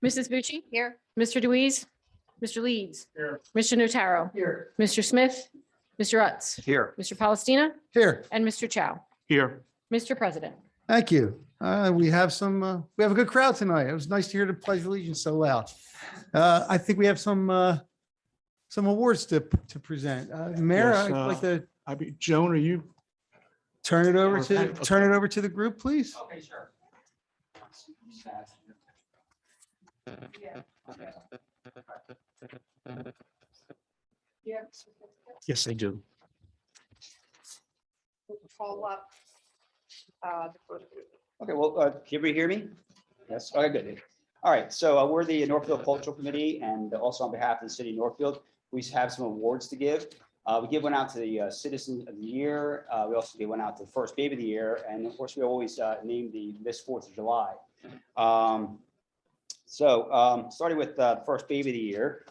Mrs. Bucci? Here. Mr. Deweese? Mr. Leeds? Here. Mr. Notaro? Here. Mr. Smith? Mr. Utz? Here. Mr. Palestina? Here. And Mr. Chow? Here. Mr. President. Thank you. We have a good crowd tonight. It was nice to hear the Pledge of Allegiance so loud. I think we have some awards to present. Mayor, Yes, I'd like to Joan, are you? turn it over to Okay. the group, please. Okay, sure. Yes, I do. Follow up. Okay, well, can everybody hear me? Yes, okay, good. All right, so we're the Northfield Cultural Committee, and also on behalf of the city of Northfield, we have some awards to give. We give one out to the Citizen of the Year. We also give one out to the First Baby of the Year, and of course, we always name the Miss 4th of July. Starting with First Baby of the Year.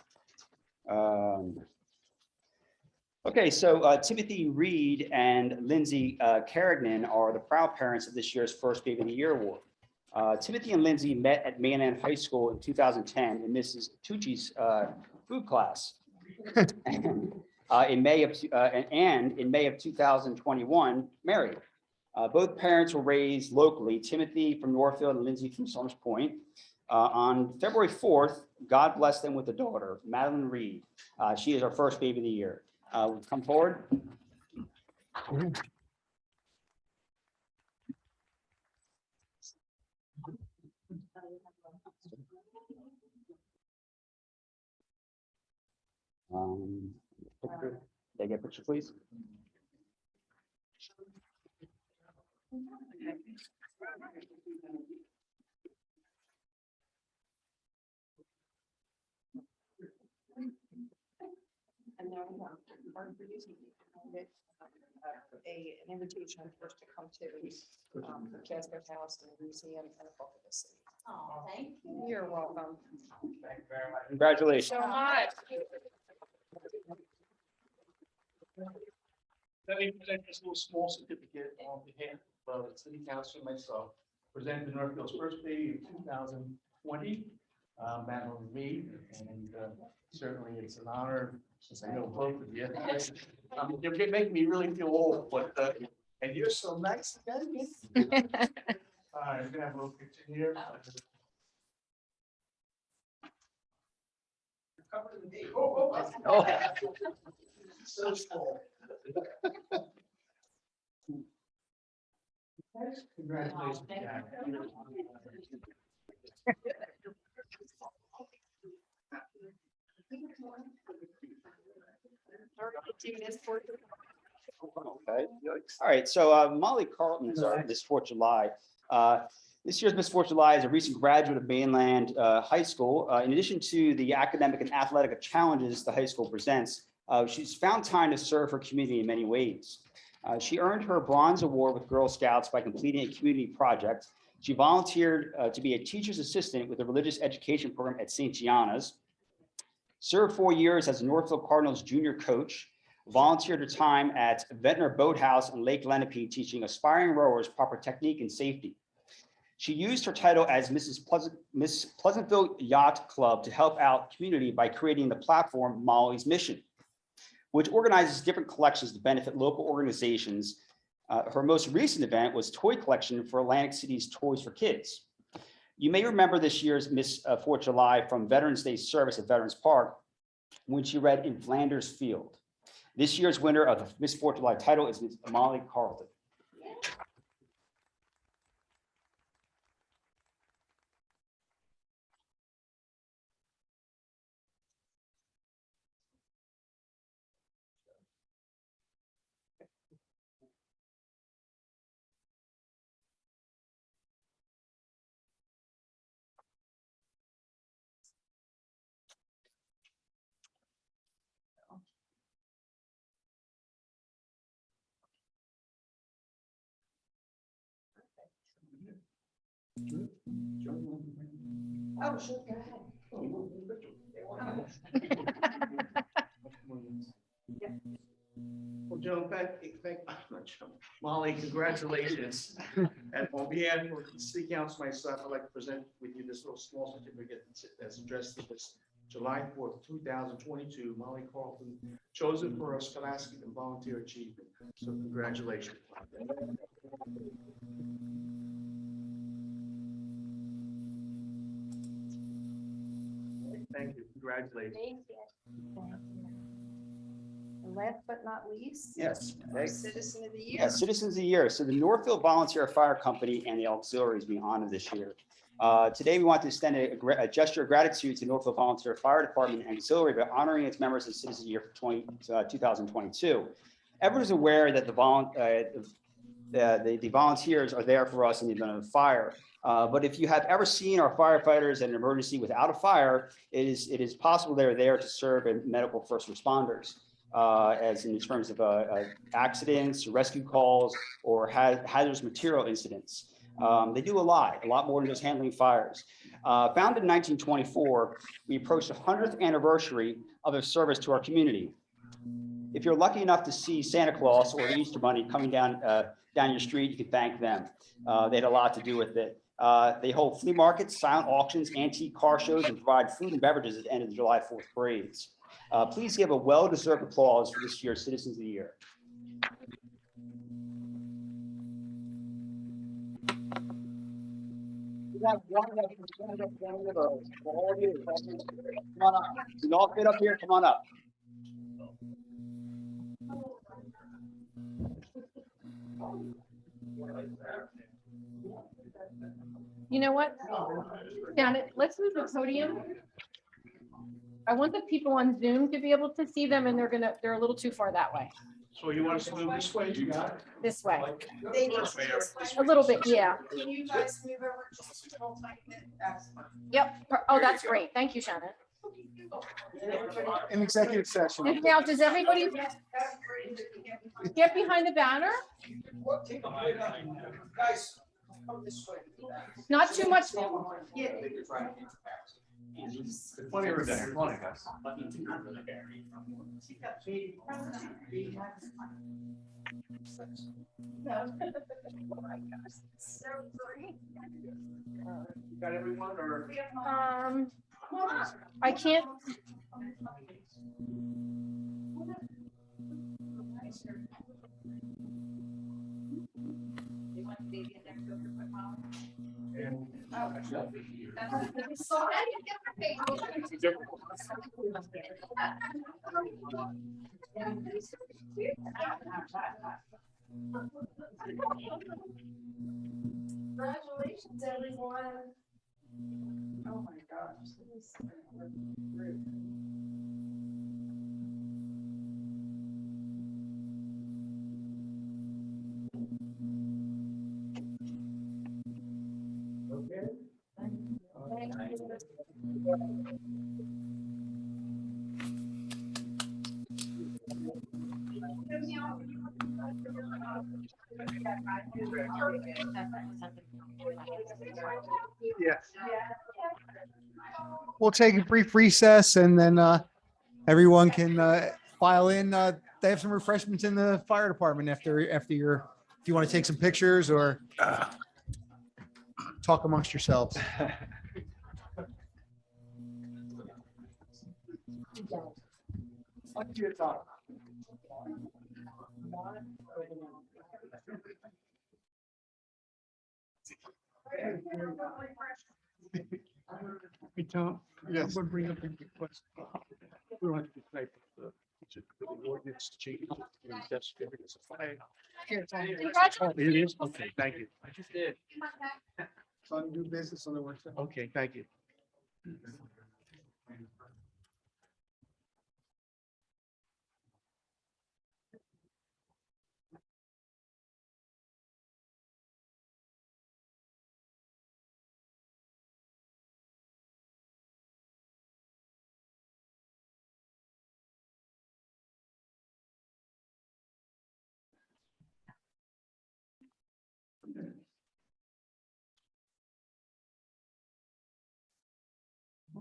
Okay, so Timothy Reed and Lindsay Carrigan are the proud parents of this year's First Baby of the Year Award. Timothy and Lindsay met at Mainland High School in 2010 in Mrs. Tucci's food class. In May of 2021, married. Both parents were raised locally, Timothy from Northfield and Lindsay from Summers Point. On February 4th, God blessed them with a daughter, Madeline Reed. She is our First Baby of the Year. Come forward. Picture. Can I get a picture, please? And now we have an invitation for us to come to the Casco House and the museum and the the city. Oh, thank you. You're welcome. Thank you very much. Congratulations. So much. Let me present this little small certificate on behalf of the city council and myself. Presented to Northfield's First Baby of 2020, Madeline Reed, and certainly it's an honor since I know both of you. You're making me really feel old, but and you're so nice again. All right, we're gonna have a little picture here. Oh. So small. Congratulations. Jack. Okay. All right. So Molly Carlton is our Miss 4th of July. This year's Miss 4th of July is a recent graduate of Mainland High School. In addition to the academic and athletic challenges the high school presents, she's found time to serve her community in many ways. She earned her Bronze Award with Girl Scouts by completing a community project. She volunteered to be a teacher's assistant with the religious education program at St. Gianna's, served 4 years as a Northfield Cardinals junior coach, volunteered her time at Ventnor Boathouse in Lake Lenape teaching aspiring rowers proper technique and safety. She used her title as Miss Pleasantville Yacht Club to help out community by creating the platform Molly's Mission, which organizes different collections to benefit local organizations. Her most recent event was toy collection for Atlantic City's Toys for Kids. You may remember this year's Miss 4th of July from Veterans Day service at Veterans Park when she read In Flanders Field. This year's winner of the Miss 4th of July title is Ms. Molly Carlton. Oh, sure, go ahead. Well, Joe, not Joe. Molly, congratulations. And on behalf of the city council, myself, I'd like to present with you this little small certificate that's addressed to this July 4th, 2022. Molly Carlton, chosen for her scholastic and volunteer achievement. So congratulations. Thank you. Congratulations. Thank you. And last but not least. Yes. Our Citizen of the Year. Yeah, Citizens of the Year. So the Northfield Volunteer Fire Company and the auxiliaries being honored this year. Today, we want to extend a gesture of gratitude to Northfield Volunteer Fire Department and auxiliary by honoring its members as Citizens of the Year for 2022. Everyone's aware that the volunteers are there for us in the event of a fire. But if you have ever seen our firefighters in an emergency without a fire, it is possible they're there to serve as medical first responders. As in terms of accidents, rescue calls, or hazardous material incidents. They do a lot more than just handling fires. Founded in 1924, we approached the 100th anniversary of their service to our community. If you're lucky enough to see Santa Claus or the Easter Bunny coming down your street, you can thank them. They had a lot to do with it. They hold flea markets, silent auctions, antique car shows, and provide food and beverages at the end of the July 4th parades. Please give a well-deserved applause for this year's Citizens of the Year. Come on up. You all fit up here. Come on up. You know what? Down it, let's move the podium. I want the people on Zoom to be able to see them and they're a little too far that way, So you want us to move this way? You got it? this way. They need to be this way. A little bit, yeah. Can you guys move over just a little tiny bit? Yep. Oh, that's great. Thank you, Shannon. In executive session. Now, does everybody get behind the banner? Guys, come this way. Not too much. Plenty of room there. Come on, guys. Got everyone or? I can't. Congratulations, everyone. Oh my gosh. This is great. Yes. We'll take a brief recess and then everyone can file in. They have some refreshments in the fire department after if you want to take some pictures or talk amongst yourselves. We don't. Yes. I'm gonna bring up a request. We don't have to be tonight, but the ordinance change. Death certificates of fire. Oh, it is? Okay, thank you. I just did. Son, do business on the workshop. Okay, thank you.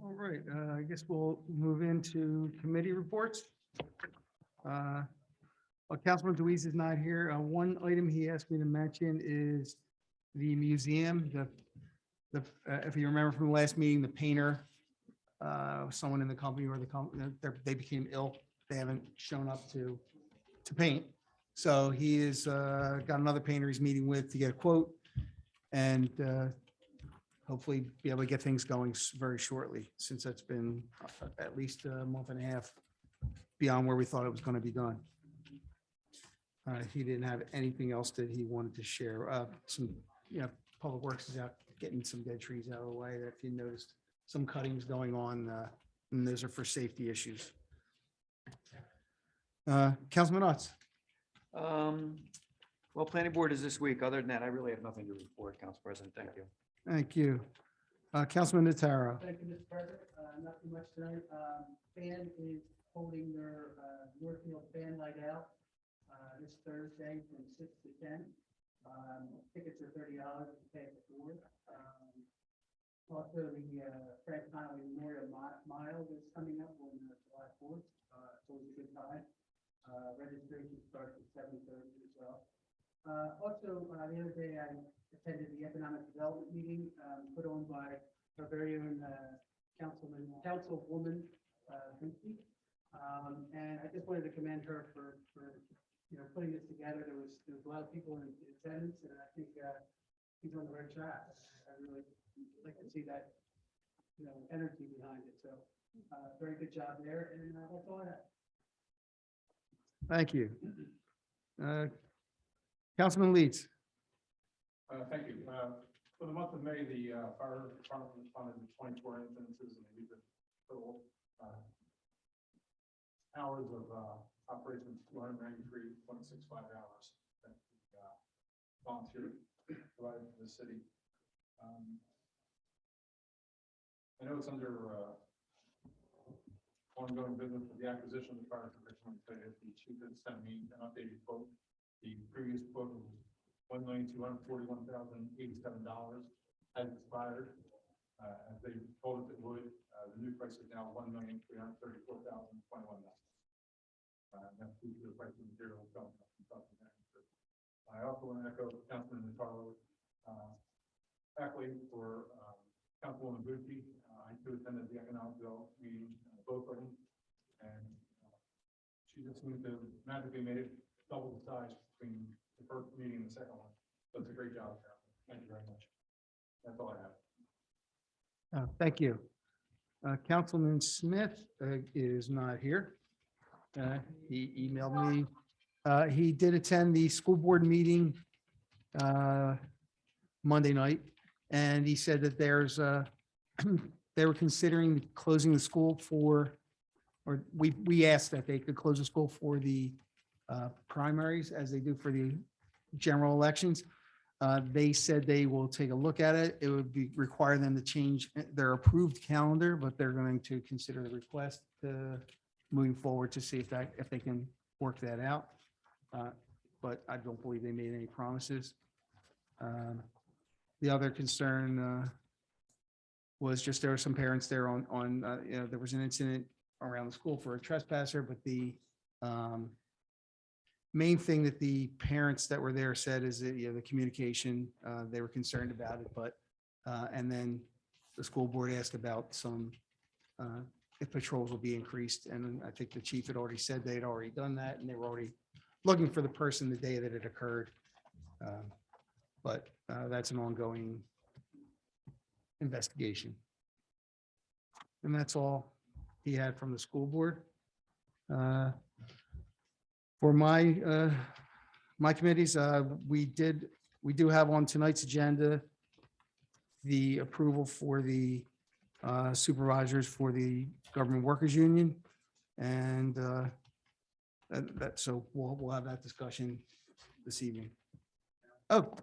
All right, I guess we'll move into committee reports. Well, Councilman Deweese is not here. One item he asked me to mention is the museum, if you remember from the last meeting, the painter, someone in the company or the company, they became ill. They haven't shown up to paint. So he is, got another painter he's meeting with to get a quote and hopefully be able to get things going very shortly, since that's been at least a month and a half beyond where we thought it was going to be done. He didn't have anything else that he wanted to share. Some, Public Works is out getting some dead trees out of the way. If you noticed some cuttings going on, and those are for safety issues. Councilman Utz. Well, planning board is this week. Other than that, I really have nothing to report, Council President. Thank you. Thank you. Councilman Notaro. Thank you, Mr. President. Not too much tonight. Band is holding their Northfield Band Night Out this Thursday from 6 to 10. Tickets are $30 to pay at the door. Also, the Frank Connolly Memorial Mile is coming up on July 4th. It's always a good time. Registration starts at 7:30 as well. Also, the other day I attended the economic development meeting put on by our very own Councilwoman Vincent. And I just wanted to commend her for putting this together. There was a lot of people in attendance, and I think he's on the right track. I really like to see that energy behind it. So very good job there, and that's all I have. Thank you. Councilman Leeds. Thank you. For the month of May, the fire department responded to 24 incidences and they used a total hours of operations, 293.65 hours that volunteer provided to the city. I know it's under ongoing business with the acquisition of the fire protection. The chief had sent me an updated quote. The previous quote was $1,241,087 has expired. As they told us it would, the new price is now $1,334,021. That's due to the price of material going up and stuff. I also want to echo Councilman Notaro accolades for Councilwoman Bucci. I too attended the economic development meeting, both of them, and she just seemed to magically made it double the size between the first meeting and the second one. So it's a great job, Carol. Thank you very much. That's all I have. Thank you. Councilman Smith is not here. He emailed me. He did attend the school board meeting Monday night, and he said that they were considering closing the school or we asked that they could close the school for the primaries as they do for the general elections. They said they will take a look at it. It would require them to change their approved calendar, but they're going to consider the request moving forward to see if they can work that out. But I don't believe they made any promises. The other concern was just there were some parents there there was an incident around the school for a trespasser, but the main thing that the parents that were there said is that, the communication, they were concerned about it, but, and then the school board asked about some, if patrols will be increased. And I think the chief had already said they had already done that and they were already looking for the person the day that it occurred. But that's an ongoing investigation. And that's all he had from the school board. For my committees, we do have on tonight's agenda the approval for the supervisors for the Government Workers Union, and so we'll have that discussion this evening. Oh,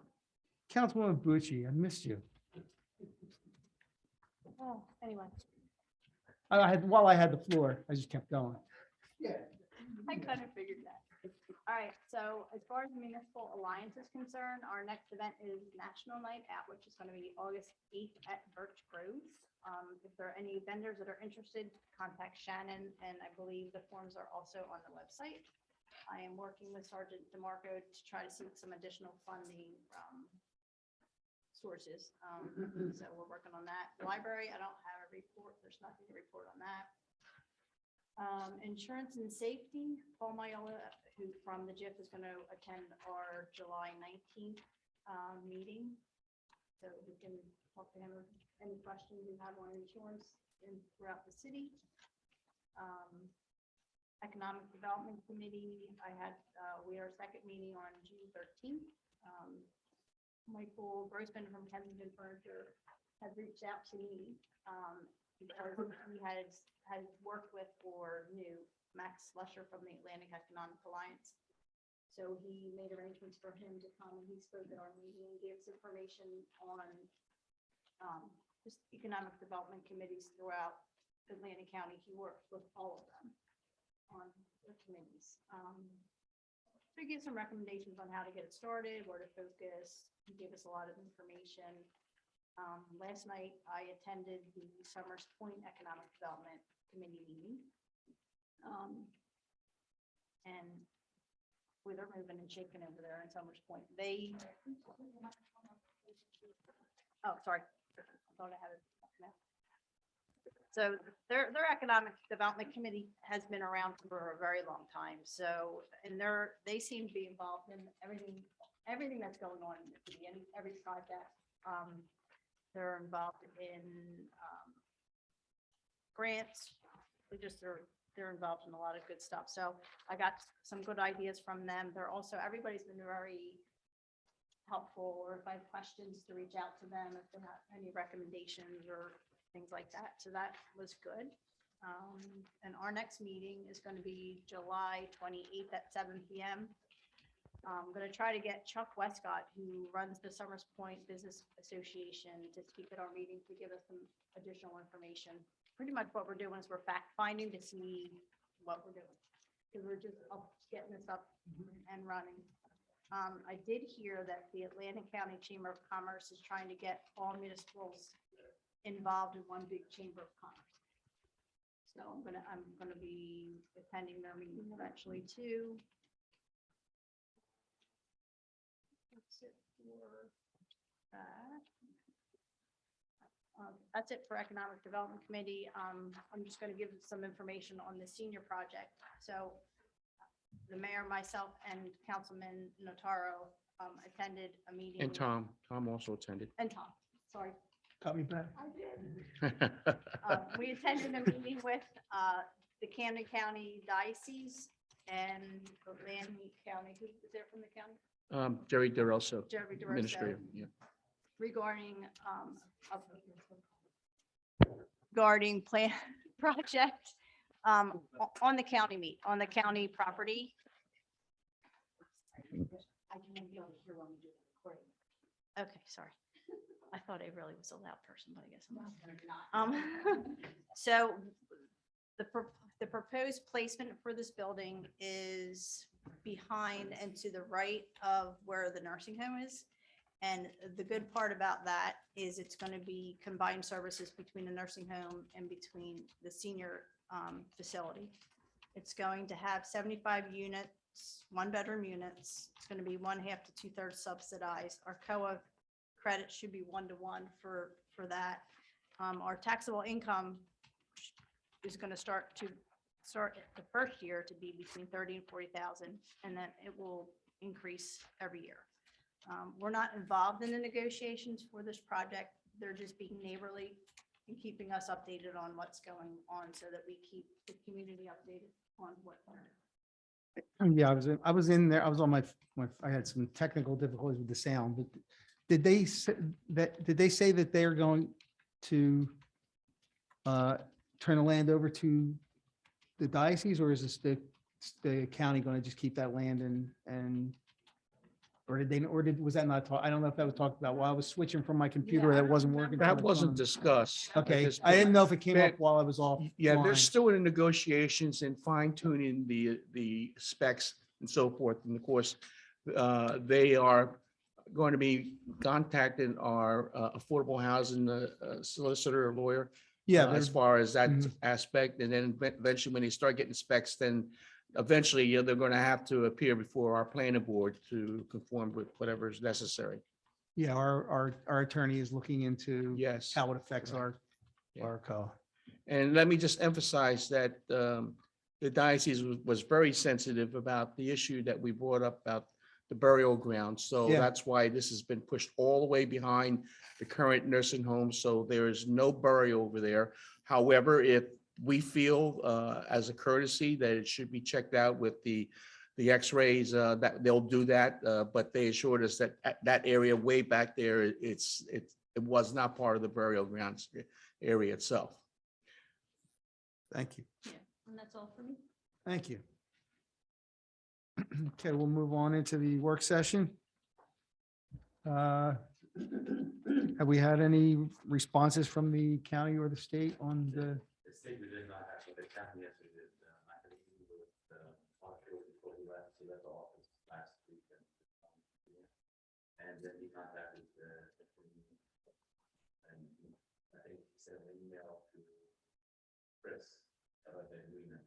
Councilwoman Bucci, I missed you. Oh, anyway, While I had the floor, I just kept going. I kind of figured that. All right, so as far as Municipal Alliance is concerned, our next event is National Night Out, which is going to be August 8th at Birch Groves. If there are any vendors that are interested, contact Shannon, and I believe the forms are also on the website. I am working with Sergeant DeMarco to try to seek some additional funding from sources. So we're working on that. Library, I don't have a report. There's nothing to report on that. Insurance and safety, Paul Miola, who from the JIF is going to attend our July 19th meeting. So we can talk to him with any questions you have on insurance throughout the city. Economic Development Committee, we had our second meeting on June 13th. Michael Grossman from Kensington Furniture had reached out to me because he had worked with or knew Max Slusher from the Atlantic Economic Alliance. So he made arrangements for him to come, and he spoke at our meeting and gave us information on just economic development committees throughout Atlantic County. He works with all of them on the committees. So he gave some recommendations on how to get it started, where to focus. He gave us a lot of information. Last night, I attended the Summers Point Economic Development Committee meeting. And where they're moving and shaking over there in Summers Point. Oh, sorry. I thought I had it. So their economic development committee has been around for a very long time. So, and they seem to be involved in everything that's going on in the city, and every project. They're involved in grants. They're involved in a lot of good stuff. So I got some good ideas from them. Everybody's been very helpful, or if I have questions, to reach out to them if they have any recommendations or things like that. So that was good. And our next meeting is going to be July 28th at 7 p.m. I'm going to try to get Chuck Westcott, who runs the Summers Point Business Association, to speak at our meeting to give us some additional information. Pretty much what we're doing is we're fact finding to see what we're doing, because we're just getting this up and running. I did hear that the Atlantic County Chamber of Commerce is trying to get all municipals involved in one big chamber of commerce. So I'm gonna be attending their meeting eventually too. That's it for that. That's it for Economic Development Committee. I'm just going to give some information on the senior project. So the mayor, myself, and Councilman Notaro attended a meeting. And Tom also attended. And Tom, sorry. Got me back. I did. We attended a meeting with the Camden County Diocese and Atlantic County. Who was there from the county? Jerry DeRosa, Jerry DeRosa. Administrator, yeah. Regarding plan project on the county property. I can be able to hear when we do the recording. Okay, sorry. I thought I really was a loud person, but I guess I'm not. So the proposed placement for this building is behind and to the right of where the nursing home is. And the good part about that is it's going to be combined services between the nursing home and between the senior facility. It's going to have 75 units, 1-bedroom units. It's going to be 1/2 to 2/3 subsidized. Our COA credit should be 1-to-1 for that. Our taxable income is going to start the first year to be between 30 and 40,000, and then it will increase every year. We're not involved in the negotiations for this project. They're just being neighborly and keeping us updated on what's going on so that we keep the community updated on what. Yeah, I was in there. I was on I had some technical difficulties with the sound, but did they say that they're going to turn the land over to the diocese, or is this the county going to just keep that land and was that not talked? I don't know if that was talked about while I was switching from my computer. Yeah, I That don't wasn't remember. working. That wasn't discussed. at Okay, this I didn't point. know if it came up But- while I was off. Yeah, they're still in negotiations and fine tuning the specs and so forth. And of course, they are going to be contacting our affordable housing solicitor or lawyer. Yeah, As far as that Mhm. aspect. And then eventually when they start getting specs, then eventually, they're going to have to appear before our planning board to conform with whatever is necessary. Yeah, our attorney is looking into Yes. how it affects Yeah. our co. And let me just emphasize that the diocese was very sensitive about the issue that we brought up about the burial ground. So Yeah. that's why this has been pushed all the way behind the current nursing home. So there is no burial over there. However, if we feel as a courtesy that it should be checked out with the x-rays, that they'll do that. But they assured us that that area way back there, it was not part of the burial grounds area itself. Thank you. And that's all for me. Thank you. Okay, we'll move on into the work session. Have we had any responses from the county or the state on the? The state we did not have, but the county yesterday did. I had a meeting with Northfield before he left. He left the office last week. And then he contacted and I think he sent an email to Chris about the agreement.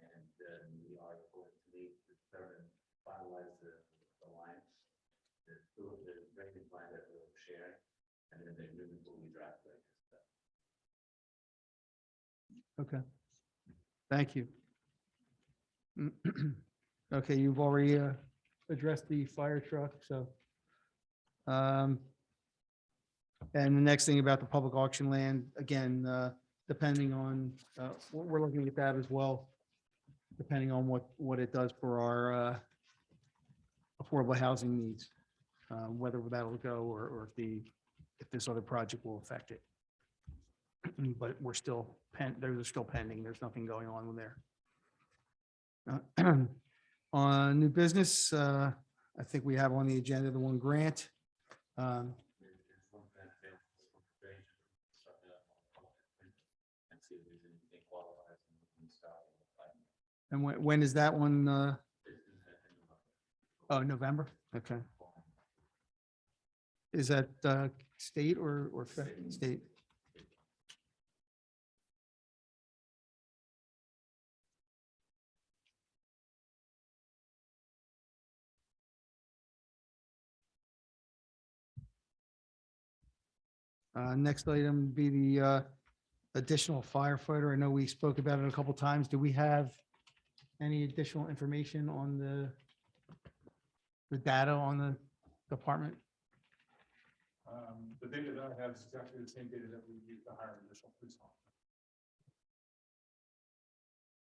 And then we are going to meet to determine, finalize the line, the drainage line that we'll share, and then the agreement will be drafted. Okay. Thank you. Okay, you've already addressed the fire truck, so. And the next thing about the public auction land, again, depending on, we're looking at that as well, depending on what it does for our affordable housing needs, whether that'll go or if this other project will affect it. But we're still, they're still pending. There's nothing going on there. On new business, I think we have on the agenda the one grant. And when is that one? Oh, November? Okay. Is that state or state? Next item would be the additional firefighter. I know we spoke about it a couple times. Do we have any additional information on the data on the department? The data that I have is exactly the same data that we used to hire an additional police officer.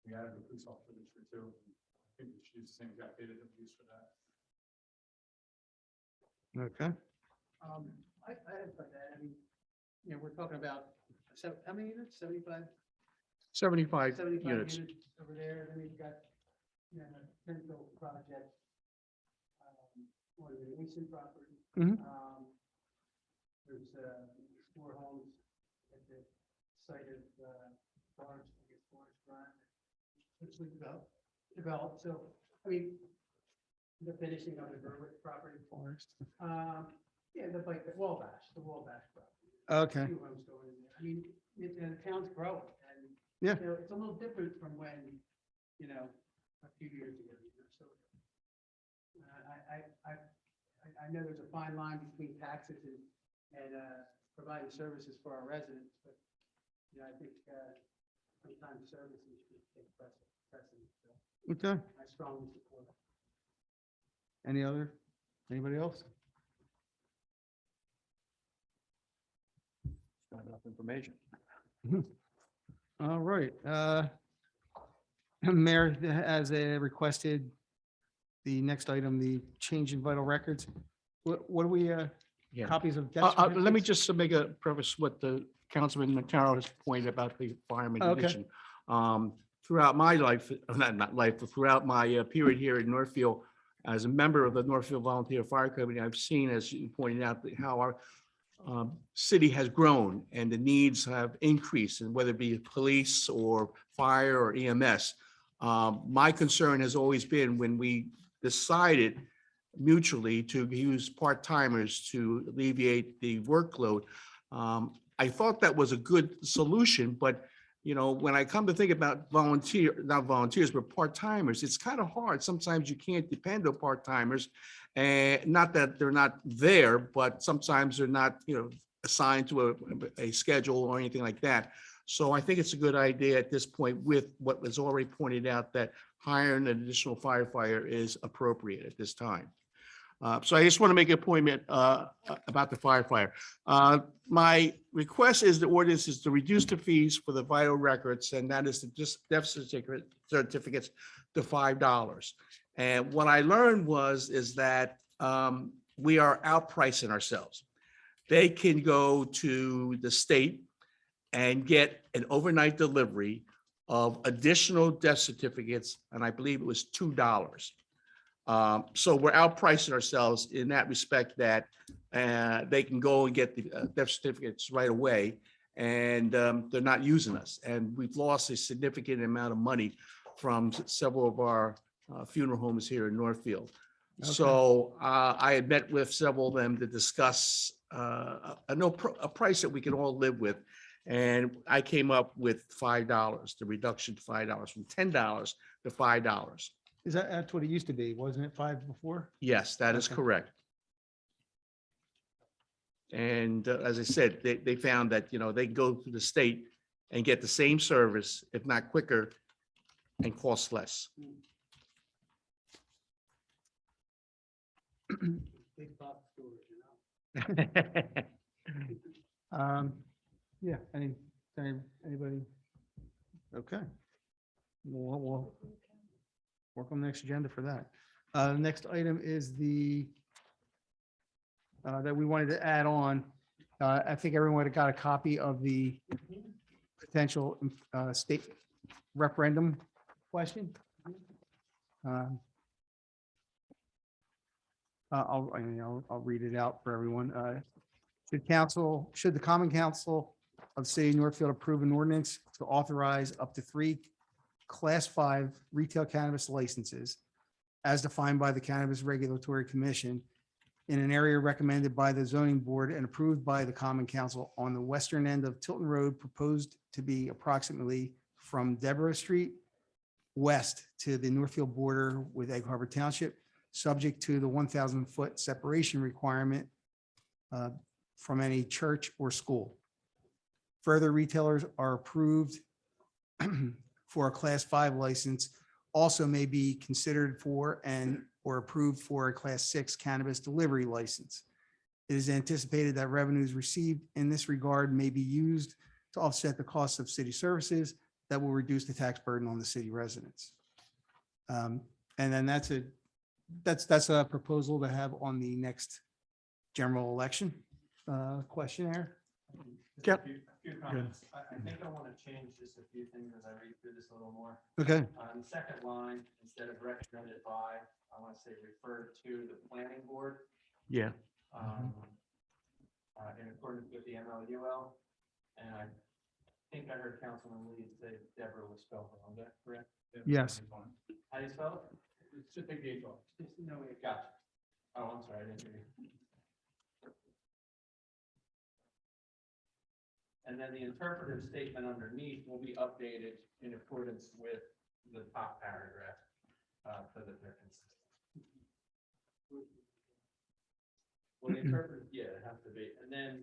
We added a police officer this year too. I think we should use the same exact data that we used for that. Okay. I have heard that. I mean, we're talking about, how many units? 75? 75 75 units. units over there. Then you've got, the Northfield project, or the Eastern property. Mhm. There's 4 homes at the site of Forest, I guess Forest Drive, which we developed. So, I mean, the finishing of the Berwick property. Forest. Yeah, the Wabash property. Okay. Few homes going in there. I mean, and the town's growing, and Yeah. it's a little different from when, a few years ago. So I know there's a fine line between taxes and providing services for our residents, but I think sometimes services should take precedence. So Okay. I strongly support it. Anybody else? Not enough information. All right. Mayor has requested the next item, the change in vital records. What do we, Yeah. copies of? death Let me certificates? just make a preface what the Councilman Mataro has pointed about the fireman Okay. addition. Throughout my life, not life, but throughout my period here in Northfield, as a member of the Northfield Volunteer Fire Company, I've seen, as you pointed out, how our city has grown and the needs have increased, and whether it be police or fire or EMS. My concern has always been when we decided mutually to use part-timers to alleviate the workload. I thought that was a good solution, but when I come to think about not volunteers, but part-timers, it's kind of hard. Sometimes you can't depend on part-timers. And not that they're not there, but sometimes they're not, assigned to a schedule or anything like that. So I think it's a good idea at this point with what was already pointed out that hiring an additional firefighter is appropriate at this time. So I just want to make an appointment about the firefighter. My request is the ordinance is to reduce the fees for the vital records, and that is the death certificates to $5. And what I learned is that we are outpricing ourselves. They can go to the state and get an overnight delivery of additional death certificates, and I believe it was $2. So we're outpricing ourselves in that respect that they can go and get the death certificates right away, and they're not using us. And we've lost a significant amount of money from several of our funeral homes here in Northfield. Okay. So I had met with several of them to discuss a price that we can all live with. And I came up with $5, the reduction to $5 from $10 to $5. That's what it used to be, wasn't it 5 before? Yes, that is Okay. correct. And as I said, they found that, they go to the state and get the same service, if not quicker, and cost less. Big box stores, Yeah, anybody? Okay. We'll work on the next agenda for that. The next item is that we wanted to add on. I think everyone would have got a copy of the potential state referendum question. I'll read it out for everyone. Should the Common Council of the City of Northfield approve an ordinance to authorize up to 3 Class 5 retail cannabis licenses as defined by the Cannabis Regulatory Commission in an area recommended by the zoning board and approved by the Common Council on the western end of Tilton Road, proposed to be approximately from Deborah Street west to the Northfield border with Egg Harbor Township, subject to the 1,000-foot separation requirement from any church or school. Further, retailers are approved for a Class 5 license also may be considered for or approved for a Class 6 cannabis delivery license. It is anticipated that revenues received in this regard may be used to offset the costs of city services that will reduce the tax burden on the city residents. And then that's a proposal to have on the next general election questionnaire. Yep. A few comments. I think I want to change just a few things as I read through this a little more. Okay, On the second line, instead of recommended by, I want to say referred to the planning board. Yeah. In accordance with the MLUL. And I think I heard Councilman Lee say Deborah was spelled wrong. Is that correct? yes. How do you spell it? It's just take the H off. No, we got you. Oh, I'm sorry, I didn't hear you. And then the interpretive statement underneath will be updated in accordance with the top paragraph, so that they're consistent. Well, the interpretive, yeah, it has to be. And then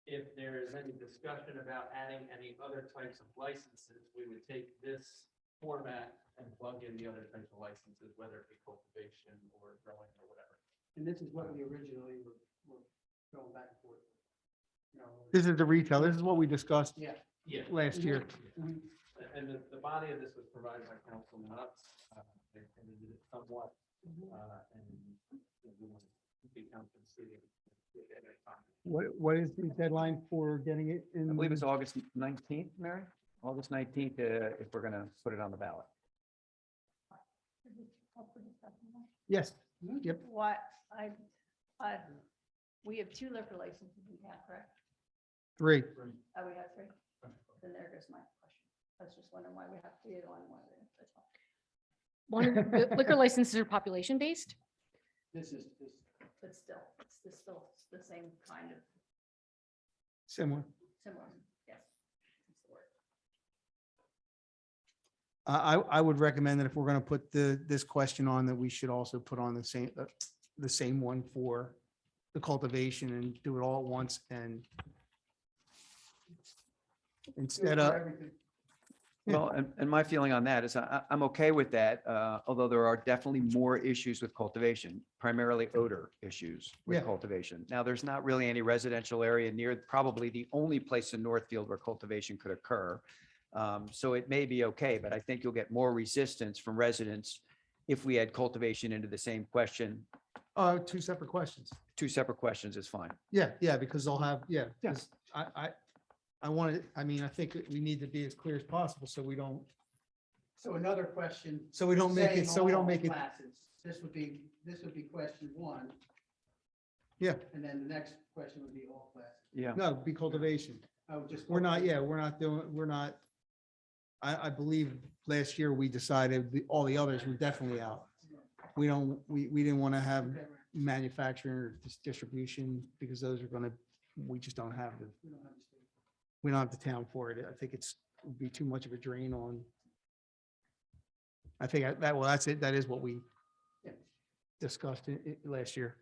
if there is any discussion about adding any other types of licenses, we would take this format and plug in the other types of licenses, whether it be cultivation or growing or whatever. And this is what we originally were going back and forth. This is the retail. This is what we discussed Yeah. Yeah. last year. And the body of this was provided by Councilman Nuts. They edited it somewhat, and we want to be compensated. What is the deadline for getting it in? I believe it's August 19th, Mary? August 19th, if we're going to put it on the ballot. Yes. Yep. What, we have 2 liquor licenses in town, correct? 3. Oh, we have 3. Then there goes my question. I was just wondering why we have to do it on one. That's all. One of the liquor licenses are population based. This is, But still, it's still the same kind of Similar. similar, yes. That's the word. I would recommend that if we're going to put this question on, that we should also put on the same one for the cultivation and do it all at once and instead of, Yeah. Well, and my feeling on that is I'm okay with that, although there are definitely more issues with cultivation, primarily odor issues with Yeah. cultivation. Now, there's not really any residential area near, probably the only place in Northfield where cultivation could occur. So it may be okay, but I think you'll get more resistance from residents if we add cultivation into the same question. two separate questions. Two separate questions is fine. Yeah, because they'll have, Yeah. 'cause I wanted, I mean, I think that we need to be as clear as possible so we don't another question. make saying it, so we don't all make it, classes. This would be question one, yeah, and then the next question would be all classes. Yeah. no, be cultivation. Oh, just. We're not, we're not, I believe last year we decided all the others were definitely out. We didn't want to have Okay, right. manufacturing or distribution because those are gonna, we just don't have the, We don't understand. we don't have the town for it. I think would be too much of a drain on. I think well, that's it. That is what we Yeah. discussed last year.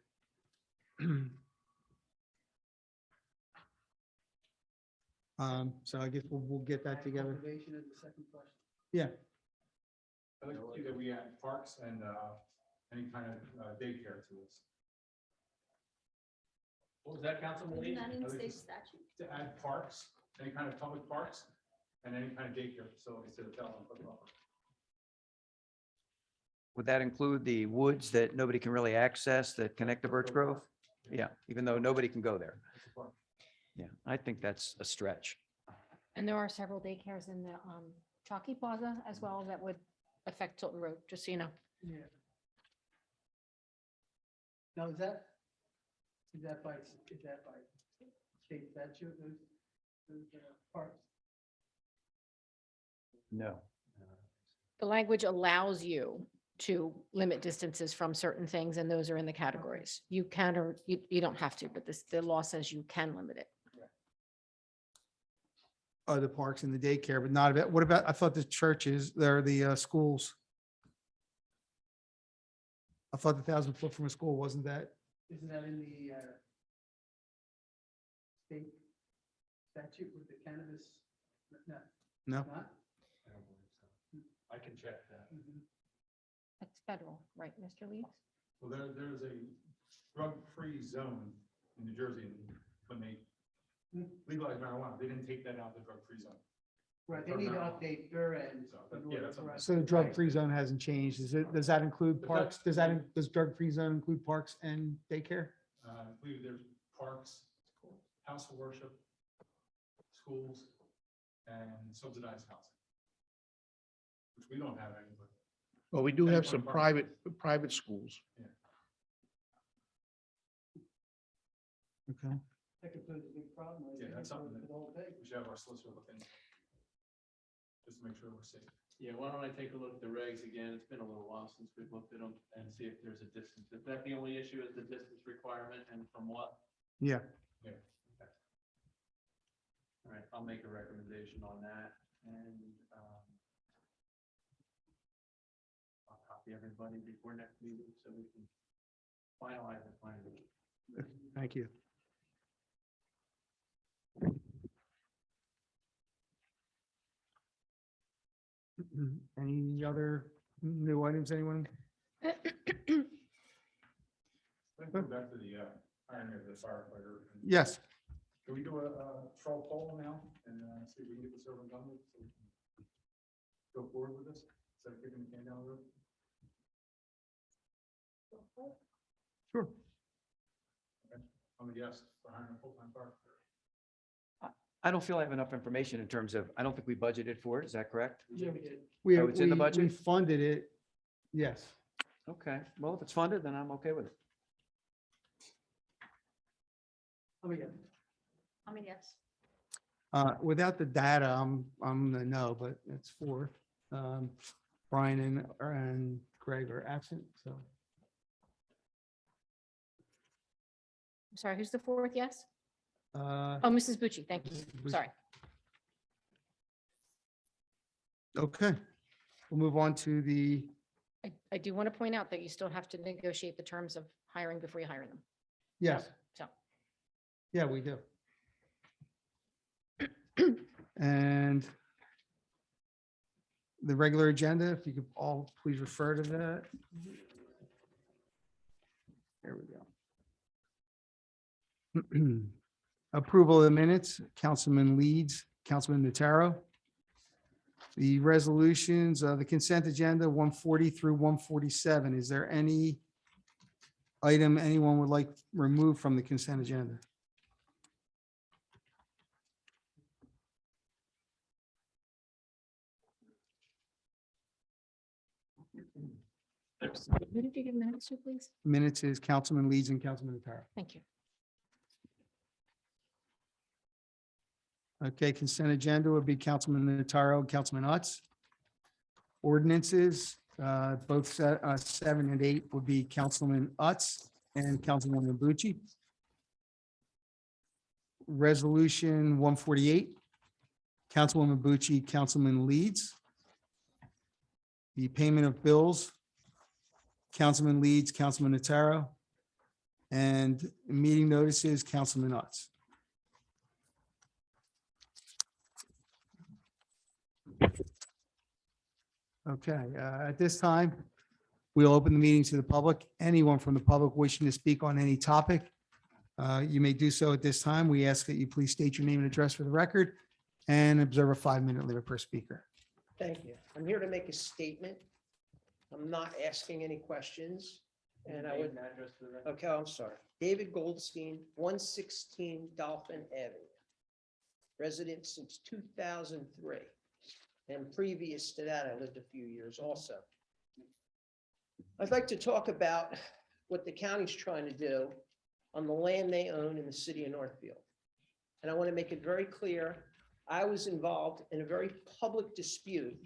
So I guess we'll get that Add together. Cultivation is the second question. Yeah, I'd like to see that we add parks and any kind of daycare to this. What was that, Councilman Lee? Isn't that in I think state it's- statute? To add parks, any kind of public parks, and any kind of daycare facilities to the 1,000-foot buffer. Would that include the woods that nobody can really access that connect to Birch Grove? Yeah, even though nobody can go there. That's a park. Yeah, I think that's a stretch. And there are several daycares in the Chalky Plaza as well that would affect Tilton Road, just so you know. Yeah. Now, is that by state statute, those parks? No. The language allows you to limit distances from certain things, and those are in the categories. You can, or you don't have to, but the law says you can limit it. the parks and the daycare, but not about, what about, I thought the churches, they're the schools. I thought the 1,000 foot from a school, wasn't that? Isn't that in the state statute with the cannabis? No. No. Not? I don't believe so. I can check that. Mhm. That's federal, right, Mr. Leeds? Well, there's a drug-free zone in New Jersey, and when they legalized marijuana, they didn't take that out of the drug-free zone. Right, they need to update their end. So, that- in yeah, order that's for what- us So the to- drug-free zone hasn't changed. Does that include But parks? Does drug-free zone include parks and daycare? I believe there's parks, house of worship, schools, and subsidized housing. Which we don't have any, but Well, we do have Any some park. private schools. Okay. That could pose a big problem. I Yeah, think, that's something for that- the whole thing. we should have our solicitor look into. Just to make sure we're safe. Yeah, why don't I take a look at the regs again? It's been a little while since we've looked at them and see if there's a distance. Is that the only issue is the distance requirement and from what? Yeah. All right, I'll make a recommendation on that and I'll copy everybody before next meeting so we can finalize the language. Thank you. Any other new items, anyone? Let's go back to the hiring of the firefighter. Yes. Can we do a troll poll now and see if we can get this over and done with? So we can go forward with this, instead of kicking the can down the road? Sure. I'm a yes for hiring a full-time firefighter. I don't feel I have enough information in terms of, I don't think we budgeted for it. Is that correct? Yeah, we did. Oh, it's in the budget? We funded it. Yes. Okay, well, if it's funded, then I'm okay with it. Oh, yeah. I mean, yes. Without the data, I'm the no, but it's four. Brian and Greg are absent, so. I'm sorry, who's the fourth? Yes? uh, Oh, Mrs. Bucci, thank you. Mrs. Bucci. Sorry. Okay. We'll move on to the, I do want to point out that you still have to negotiate the terms of hiring before you hire them. yes, So, yeah, we do. And the regular agenda, if you could all please refer to that. There we go. Approval of the minutes, Councilman Leeds, Councilman Notaro. The resolutions, the consent agenda, 140 through 147. Is there any item anyone would like removed from the consent agenda? who did you give minutes to, please? Minutes is Councilman Leeds and Councilman Notaro. Thank you. Okay, consent agenda would be Councilman Notaro, Councilman Utz. Ordinances, both 7 and 8 would be Councilman Utz and Councilwoman Bucci. Resolution 148, Councilwoman Bucci, Councilman Leeds. The payment of bills, Councilman Leeds, Councilman Notaro. And meeting notices, Councilman Utz. Okay, at this time, we'll open the meeting to the public. Anyone from the public wishing to speak on any topic, you may do so at this time. We ask that you please state your name and address for the record and observe a 5-minute limit per speaker. Thank you. I'm here to make a statement. I'm not asking any questions. And I would, okay, I'm sorry. David Goldstein, 116 Dolphin Avenue. Resident since 2003. And previous to that, I lived a few years also. I'd like to talk about what the county's trying to do on the land they own in the city of Northfield. And I want to make it very clear, I was involved in a very public dispute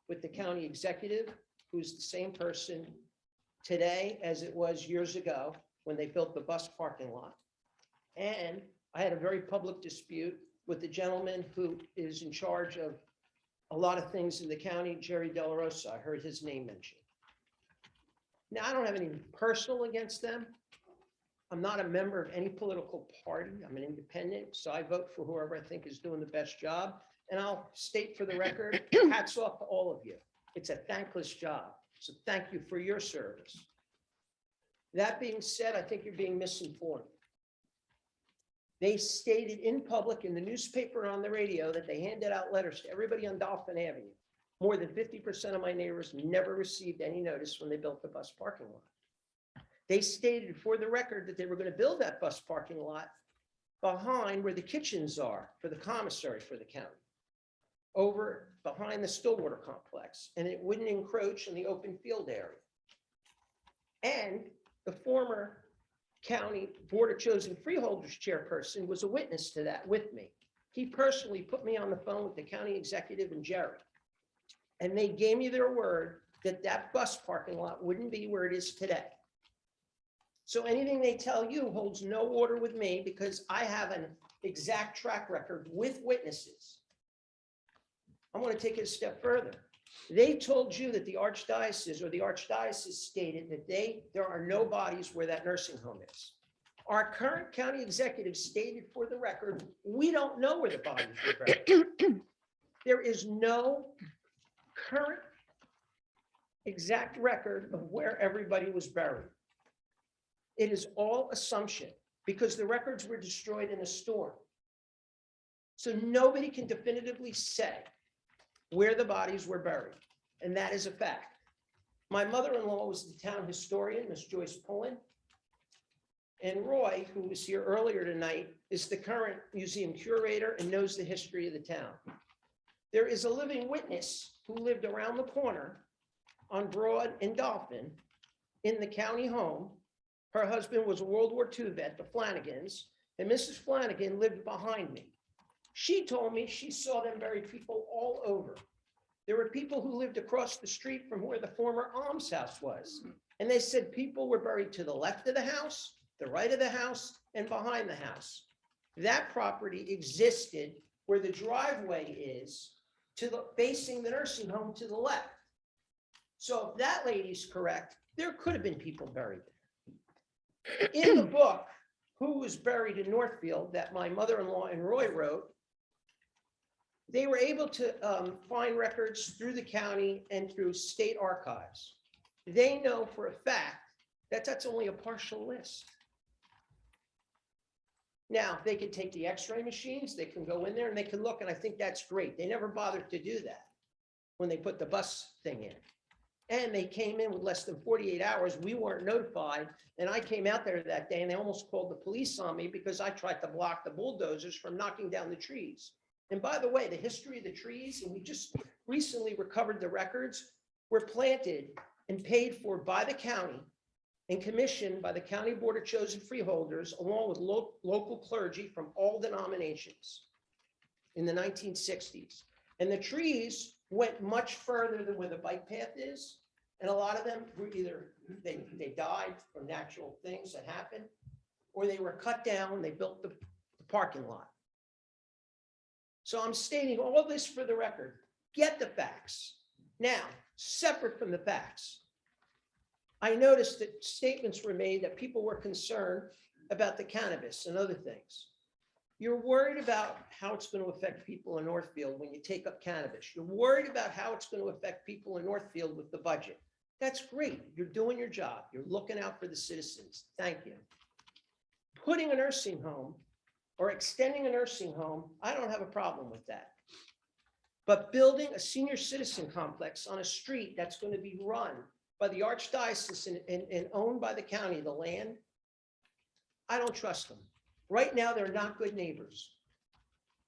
with the county executive, who's the same person today as it was years ago when they built the bus parking lot. And I had a very public dispute with the gentleman who is in charge of a lot of things in the county, Jerry Del Rosa. I heard his name mentioned. Now, I don't have anything personal against them. I'm not a member of any political party. I'm an independent, so I vote for whoever I think is doing the best job. And I'll state for the record, hats off to all of you. It's a thankless job. So thank you for your service. That being said, I think you're being misinformed. They stated in public, in the newspaper and on the radio, that they handed out letters to everybody on Dolphin Avenue. More than 50% of my neighbors never received any notice when they built the bus parking lot. They stated for the record that they were going to build that bus parking lot behind where the kitchens are for the commissary for the county, over behind the Stillwater complex, and it wouldn't encroach in the open field area. And the former County Board of Chosen Freeholders chairperson was a witness to that with me. He personally put me on the phone with the county executive and Jerry. And they gave me their word that that bus parking lot wouldn't be where it is today. So anything they tell you holds no water with me because I have an exact track record with witnesses. I'm going to take it a step further. They told you that the archdiocese stated that there are no bodies where that nursing home is. Our current county executive stated for the record, we don't know where the bodies were buried. There is no current exact record of where everybody was buried. It is all assumption because the records were destroyed in a storm. So nobody can definitively say where the bodies were buried. And that is a fact. My mother-in-law was the town historian, Miss Joyce Pullen. And Roy, who was here earlier tonight, is the current museum curator and knows the history of the town. There is a living witness who lived around the corner on Broad and Dolphin in the county home. Her husband was a World War II vet, the Flanagans, and Mrs. Flanagan lived behind me. She told me she saw them bury people all over. There were people who lived across the street from where the former almshouse was. And they said people were buried to the left of the house, the right of the house, and behind the house. That property existed where the driveway is facing the nursing home to the left. So if that lady's correct, there could have been people buried there. In the book, Who Was Buried in Northfield, that my mother-in-law and Roy wrote, they were able to find records through the county and through state archives. They know for a fact that that's only a partial list. Now, they can take the x-ray machines, they can go in there and they can look, and I think that's great. They never bothered to do that when they put the bus thing in. And they came in with less than 48 hours. We weren't notified. And I came out there that day and they almost called the police on me because I tried to block the bulldozers from knocking down the trees. And by the way, the history of the trees, and we just recently recovered the records, were planted and paid for by the county and commissioned by the County Board of Chosen Freeholders, along with local clergy from all denominations in the 1960s. And the trees went much further than where the bike path is. And a lot of them were either, they died from natural things that happened, or they were cut down when they built the parking lot. So I'm stating all this for the record. Get the facts. Now, separate from the facts, I noticed that statements were made that people were concerned about the cannabis and other things. You're worried about how it's going to affect people in Northfield when you take up cannabis. You're worried about how it's going to affect people in Northfield with the budget. That's great. You're doing your job. You're looking out for the citizens. Thank you. Putting a nursing home or extending a nursing home, I don't have a problem with that. But building a senior citizen complex on a street that's going to be run by the archdiocese and owned by the county, the land, I don't trust them. Right now, they're not good neighbors.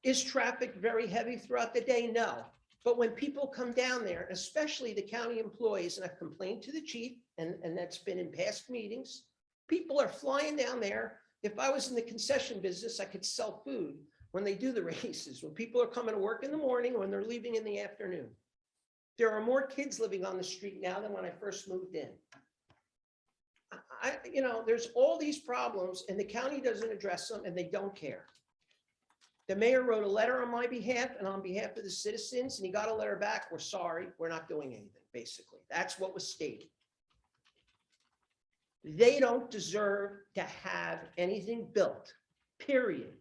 Is traffic very heavy throughout the day? No. But when people come down there, especially the county employees, and I've complained to the chief, and that's been in past meetings, people are flying down there. If I was in the concession business, I could sell food when they do the races, when people are coming to work in the morning, when they're leaving in the afternoon. There are more kids living on the street now than when I first moved in. There's all these problems and the county doesn't address them and they don't care. The mayor wrote a letter on my behalf and on behalf of the citizens, and he got a letter back. We're sorry, we're not doing anything, basically. That's what was stated. They don't deserve to have anything built, period.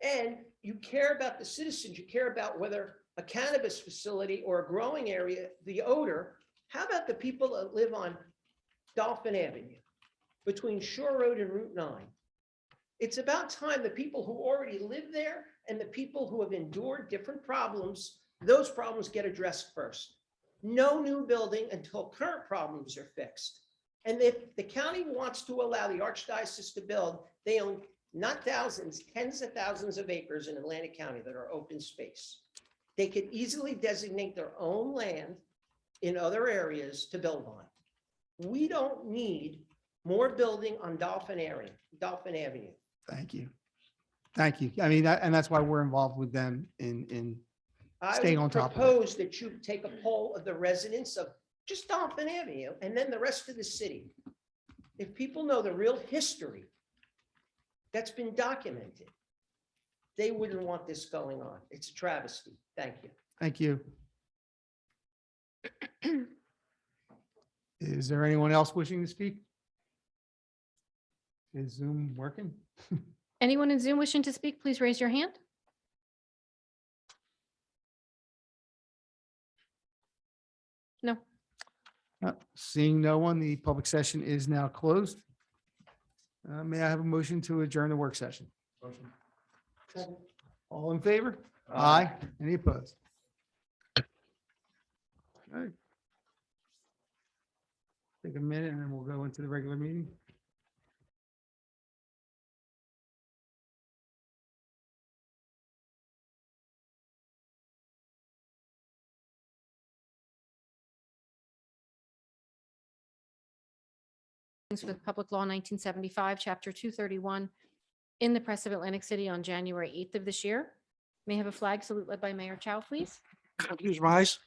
And you care about the citizens, you care about whether a cannabis facility or a growing area, the odor. How about the people that live on Dolphin Avenue between Shore Road and Route 9? It's about time the people who already live there and the people who have endured different problems, those problems get addressed first. No new building until current problems are fixed. And if the county wants to allow the archdiocese to build, they own not thousands, tens of thousands of acres in Atlantic County that are open space. They could easily designate their own land in other areas to build on. We don't need more building on Dolphin Avenue. Thank you. Thank you. I mean, and that's why we're involved with them in staying on top of it. I would propose that you take a poll of the residents of just Dolphin Avenue and then the rest of the city. If people know the real history that's been documented, they wouldn't want this going on. It's a travesty. Thank you. Thank you. Is there anyone else wishing to speak? Is Zoom working? Anyone in Zoom wishing to speak, please raise your hand. No. Seeing no one, the public session is now closed. May I have a motion to adjourn the work session? Motion. All in favor? Aye. Any opposed? Okay. Take a minute and then we'll go into the regular meeting. With Public Law 1975, Chapter 231, in the press of Atlantic City on January 8th of this year. May I have a flag salute led by Mayor Chow, please? Please rise.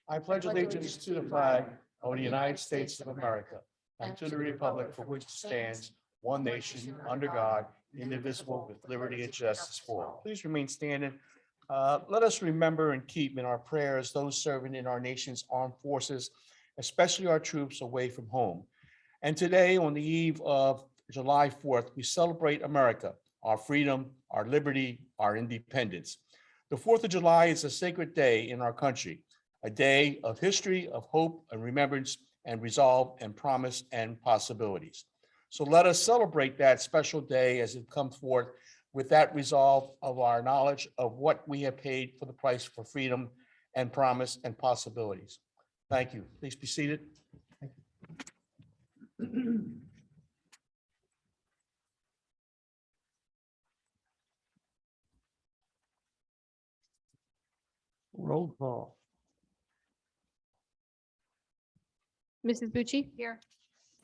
I pledge allegiance to the flag of the United States of America and to the republic for which it stands, one nation, under God, indivisible, with liberty and justice for all. Please remain standing. Let us remember and keep in our prayers those serving in our nation's armed forces, especially our troops away from home. And today, on the eve of July 4th, we celebrate America, our freedom, our liberty, our independence. The 4th of July is a sacred day in our country, a day of history, of hope and remembrance and resolve and promise and possibilities. So let us celebrate that special day as it comes forth with that resolve of our knowledge of what we have paid for the price for freedom and promise and possibilities. Thank you. Please be seated. Roll call. Mrs. Bucci? Here.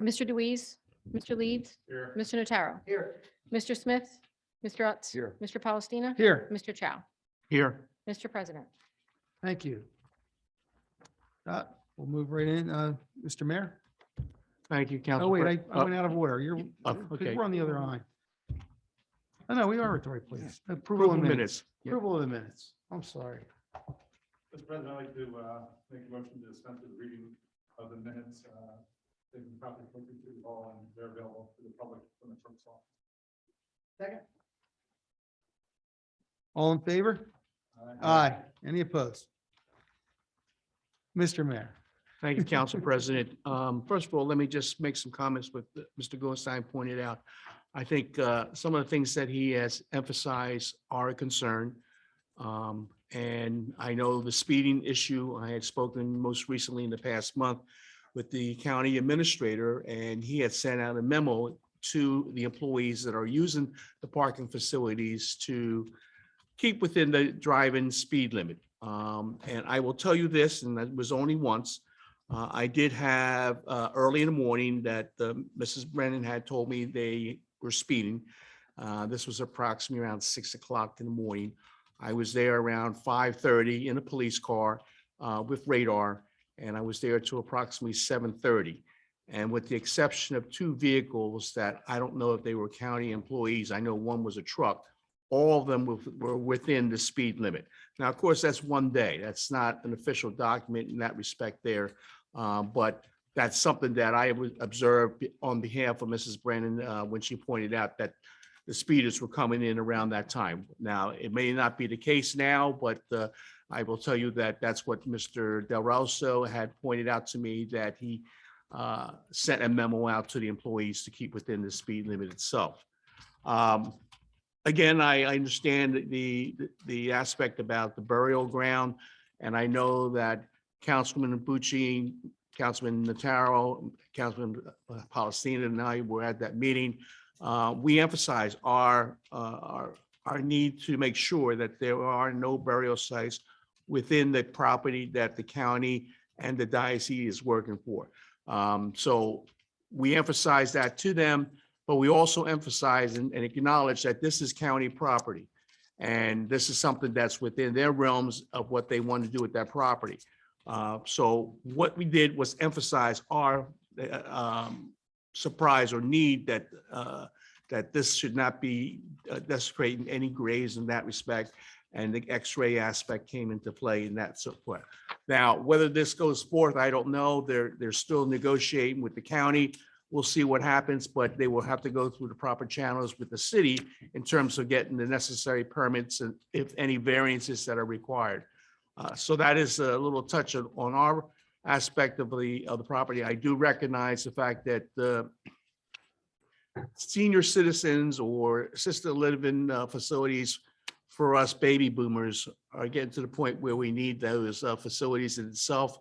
Mr. Deweese? Mr. Leeds? Here. Mr. Notaro? Here. Mr. Smith? Mr. Utz? Here. Mr. Palestina? Here. Mr. Chow? Here. Mr. President? Thank you. We'll move right in. Mr. Mayor? Thank you, Council. Oh, wait, I went out of order. You're, okay. because we're on the other line. Oh, no, we are at the right place. Approval of minutes. Yep. Approval of the minutes. I'm sorry. Mr. President, I'd like to make a motion to dispense with the reading of the minutes. They've been properly posted to the hall and they're available to the public from the clerk's office. Second. All in favor? Aye. Any opposed? Mr. Mayor? Thank you, Council President. First of all, let me just make some comments with Mr. Gorstein pointed out. I think some of the things that he has emphasized are a concern. And I know the speeding issue, I had spoken most recently in the past month with the county administrator, and he had sent out a memo to the employees that are using the parking facilities to keep within the drive-in speed limit. And I will tell you this, and that was only once. I did have early in the morning that Mrs. Brennan had told me they were speeding. This was approximately around 6 o'clock in the morning. I was there around 5:30 in a police car with radar, and I was there till approximately 7:30. And with the exception of 2 vehicles that I don't know if they were county employees, I know one was a truck, all of them were within the speed limit. Now, of course, that's one day. That's not an official document in that respect there. But that's something that I would observe on behalf of Mrs. Brennan when she pointed out that the speeders were coming in around that time. Now, it may not be the case now, but I will tell you that that's what Mr. Del Rosso had pointed out to me, that he sent a memo out to the employees to keep within the speed limit itself. Again, I understand the aspect about the burial ground, and I know that Councilman Bucci, Councilman Notaro, Councilman Palestina, and I were at that meeting. We emphasize our need to make sure that there are no burial sites within the property that the county and the diocese is working for. So we emphasize that to them, but we also emphasize and acknowledge that this is county property. And this is something that's within their realms of what they want to do with that property. So what we did was emphasize our surprise or need that that this should not be desecrating any graves in that respect. And the X-ray aspect came into play in that support. Now, whether this goes forth, I don't know. They're still negotiating with the county. We'll see what happens, but they will have to go through the proper channels with the city in terms of getting the necessary permits and if any variances that are required. So that is a little touch on our aspect of the property. I do recognize the fact that the senior citizens or assisted living facilities for us baby boomers are getting to the point where we need those facilities in itself.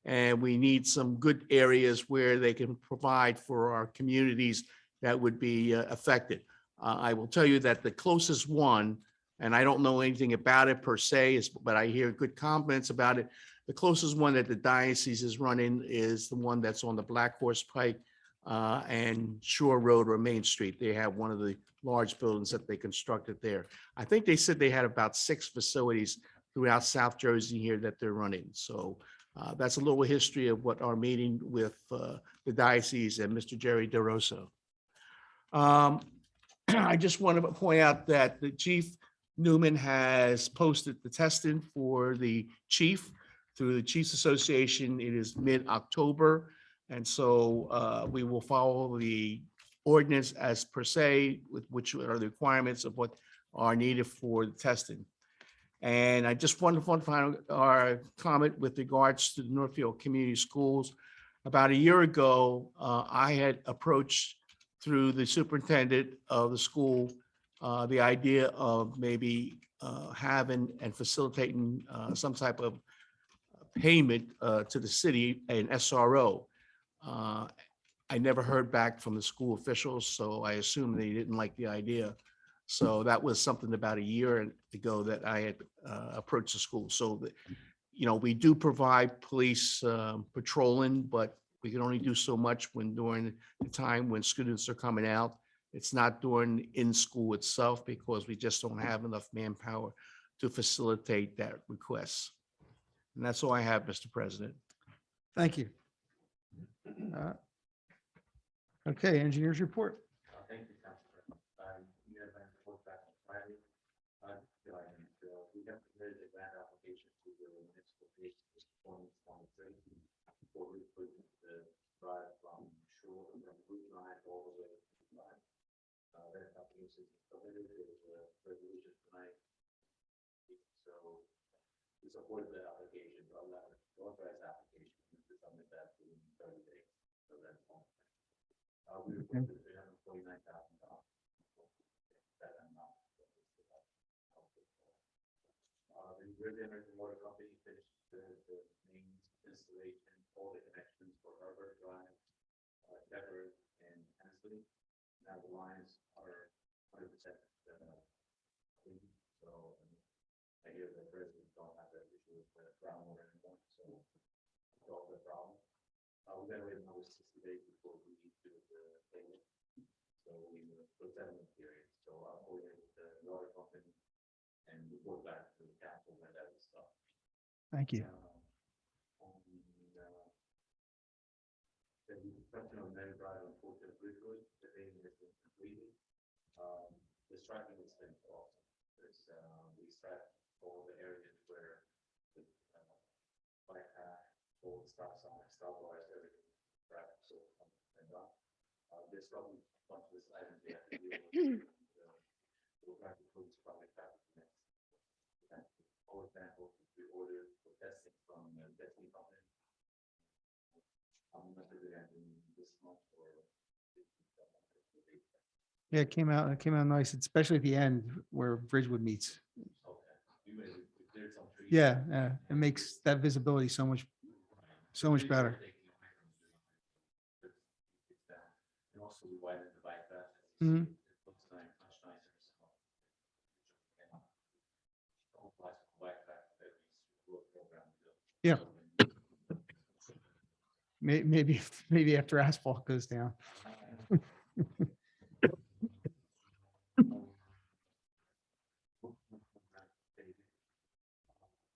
And we need some good areas where they can provide for our communities that would be affected. I will tell you that the closest one, and I don't know anything about it per se, but I hear good comments about it. The closest one that the diocese is running is the one that's on the Black Horse Pike and Shore Road or Main Street. They have one of the large buildings that they constructed there. I think they said they had about 6 facilities throughout South Jersey here that they're running. So that's a little history of what our meeting with the diocese and Mr. Jerry DeRosso. I just want to point out that the chief Newman has posted the testing for the chief through the Chiefs Association. It is mid-October. And so we will follow the ordinance as per se, with which are the requirements of what are needed for the testing. And I just want to final comment with regards to the Northfield Community Schools. About a year ago, I had approached through the superintendent of the school the idea of maybe having and facilitating some type of payment to the city, an SRO. I never heard back from the school officials, so I assume they didn't like the idea. So that was something about a year ago that I had approached the school. So, we do provide police patrolling, but we can only do so much when during the time when students are coming out. It's not during in school itself because we just don't have enough manpower to facilitate that request. And that's all I have, Mr. President. Thank you. Okay, engineers report. Thank you, Councilor. You guys have to work back on Friday. We have submitted a grant application to the municipal base for 2023 for reputting the drive from shore, from Route 9 all the way to the line. That application is submitted, there's a resolution tonight. So we supported the application, but I'm not authorized application, to submit that in 30 days. So that's all. We reported $349,000. That amount. The Grid Energy Water Company finished the main installation, all the connections for Harbor Drive, Decker, and Hensley. Now the lines are 100% clean, so I hear that residents don't have that issue with the groundwater anymore, so solve the problem. We gotta wait another 60 days before we need to do the payment. So we put that in the period. So I'll coordinate with the water company and report back to the council when that is done. Thank you. The construction of Mary Drive on 14th Bridgewood, the paving has been completed. The striping is finished also. We striped all the areas where the bike path, all the stop signs, stop bars, everything. Right, so there's probably a bunch of this items we have to deal with. We'll try to put this project back next. For example, we ordered for testing from the testing company. I'm not sure they're doing this month or. Yeah, it came out nice, especially at the end where Bridgewood meets. Okay. We cleared some trees. Yeah, it makes that visibility so much better. And also we widened the bike path. Mhm. It looks nice, much nicer. So. Don't apply to the bike path, that we will program. Yeah. Maybe after asphalt goes down.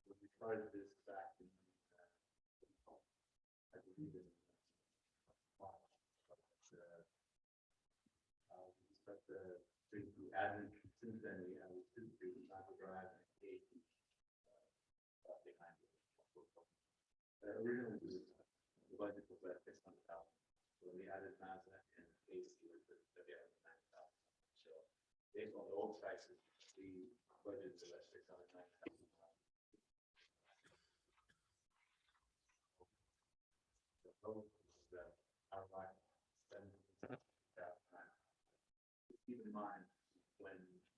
We started this back in, I believe in March. We start the street we added since then we added 2 streets, Napa Drive and 8 behind it. Originally the budget was at 600,000. So we added Mazda and AC with the 9,000. So based on the old prices, the budget is about 690,000. Our line spend keep in mind when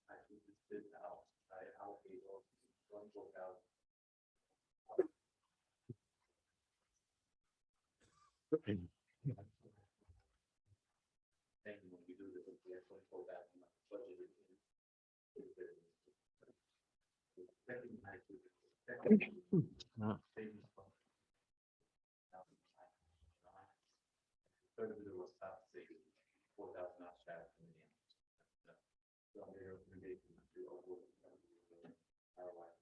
I did this bid out, I allocated all 24,000. Thank you. When we do this, we have 24,000 budgeted in. Recognize third of it was top saving 4,000 out shaft in the end. So I'm here recommendation to award our life.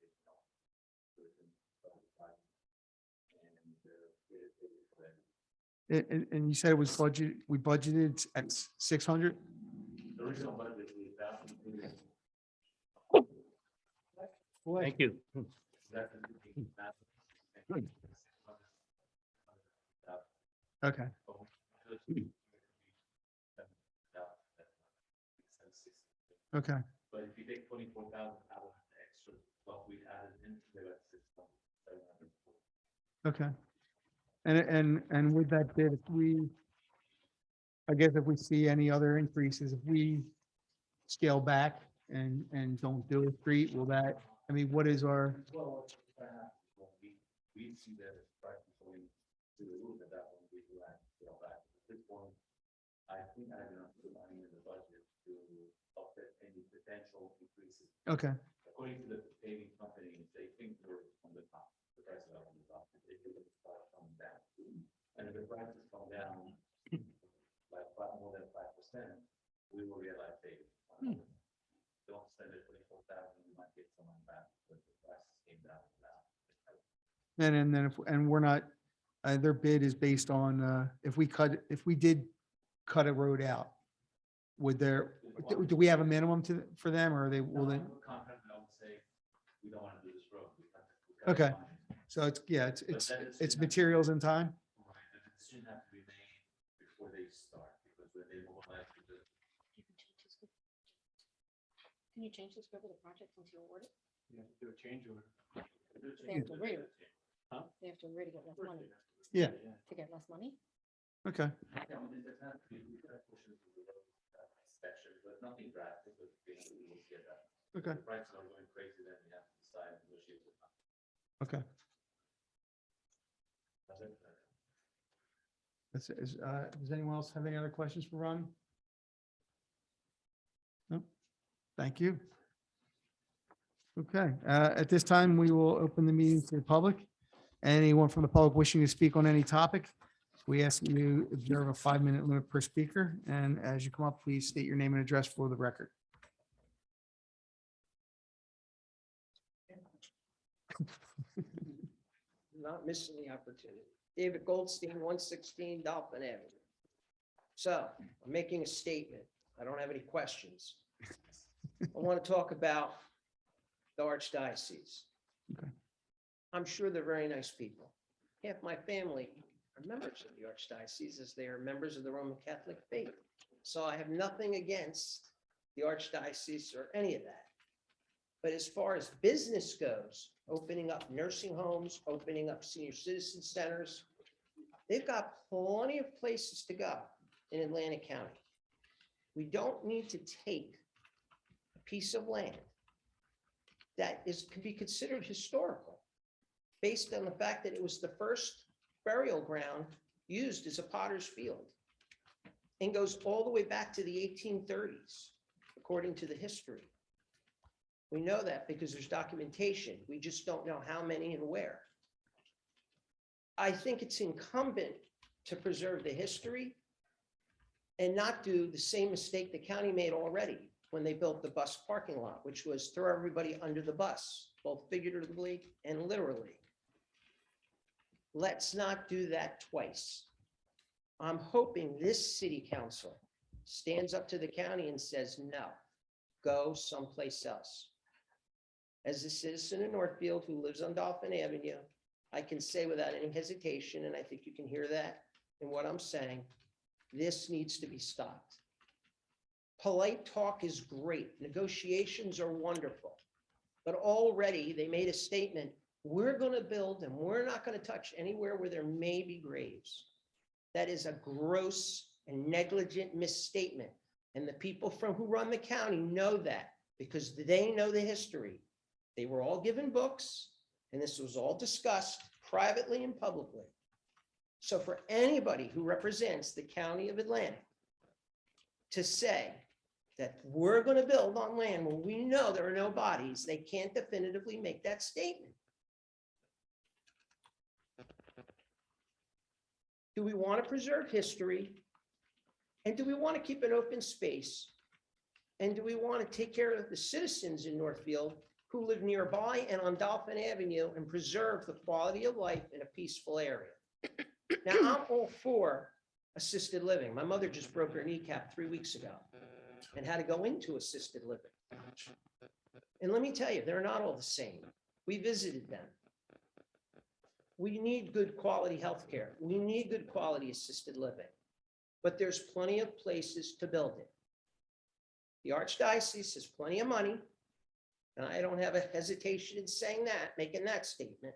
And you said it was we budgeted at 600? The original budget was 1,000. Thank you. Okay, okay. But if you take 24,000 out of the extra, what we added into that system, 740. Okay. And with that bid, if we, I guess if we see any other increases, if we scale back and don't do a street, will that, I mean, what is our, Well, we see that it's practically going to the roof at that point, we do that, scale back. At this point, I think I have enough money in the budget to offset any potential increases. okay, According to the paving company, they think we're on the top, the prices are on the top, they could start coming down. And if the prices come down by more than 5%, we will realize savings. Don't spend it 24,000, you might get someone back, but the prices came down now. and then if, and we're not, their bid is based on, if we did cut a road out, would there, do we have a minimum for them, or will they? Confident, I would say, we don't want to do this road. Okay. So it's, yeah, it's materials and time? Right, and the decision has to be made before they start, because when they mobilize, Can you change the scope of the project once you award it? You have to do a change order. They have to agree. They have to agree to get less money, Yeah, to get less money? okay, Yeah, I mean, there's not to be, we could have pushed into the road inspection, but nothing drastic, but we will get that. okay, The prices are going crazy, then we have to decide and negotiate with them. okay. That's it. Does anyone else have any other questions for Ronnie? No? Thank you. Okay, at this time, we will open the meeting to the public. Anyone from the public wishing to speak on any topic, we ask you to observe a 5-minute limit per speaker. And as you come up, please state your name and address for the record. Not missing the opportunity. David Goldstein, 116 Dolphin Avenue. So I'm making a statement. I don't have any questions. I want to talk about the Archdiocese. Okay. I'm sure they're very nice people. Half my family are members of the Archdiocese as they are members of the Roman Catholic faith. So I have nothing against the Archdiocese or any of that. But as far as business goes, opening up nursing homes, opening up senior citizen centers, they've got plenty of places to go in Atlantic County. We don't need to take a piece of land that could be considered historical based on the fact that it was the first burial ground used as a potter's field and goes all the way back to the 1830s, according to the history. We know that because there's documentation. We just don't know how many and where. I think it's incumbent to preserve the history and not do the same mistake the county made already when they built the bus parking lot, which was throw everybody under the bus, both figuratively and literally. Let's not do that twice. I'm hoping this city council stands up to the county and says, no, go someplace else. As a citizen in Northfield who lives on Dolphin Avenue, I can say without any hesitation, and I think you can hear that in what I'm saying, this needs to be stopped. Polite talk is great. Negotiations are wonderful. But already they made a statement, we're going to build and we're not going to touch anywhere where there may be graves. That is a gross and negligent misstatement. And the people who run the county know that because they know the history. They were all given books, and this was all discussed privately and publicly. So for anybody who represents the county of Atlantic to say that we're going to build on land where we know there are no bodies, they can't definitively make that statement. Do we want to preserve history? And do we want to keep an open space? And do we want to take care of the citizens in Northfield who live nearby and on Dolphin Avenue and preserve the quality of life in a peaceful area? Now, I'm all for assisted living. My mother just broke her kneecap 3 weeks ago and had to go into assisted living. And let me tell you, they're not all the same. We visited them. We need good quality healthcare. We need good quality assisted living. But there's plenty of places to build it. The Archdiocese has plenty of money. And I don't have a hesitation in saying that, making that statement.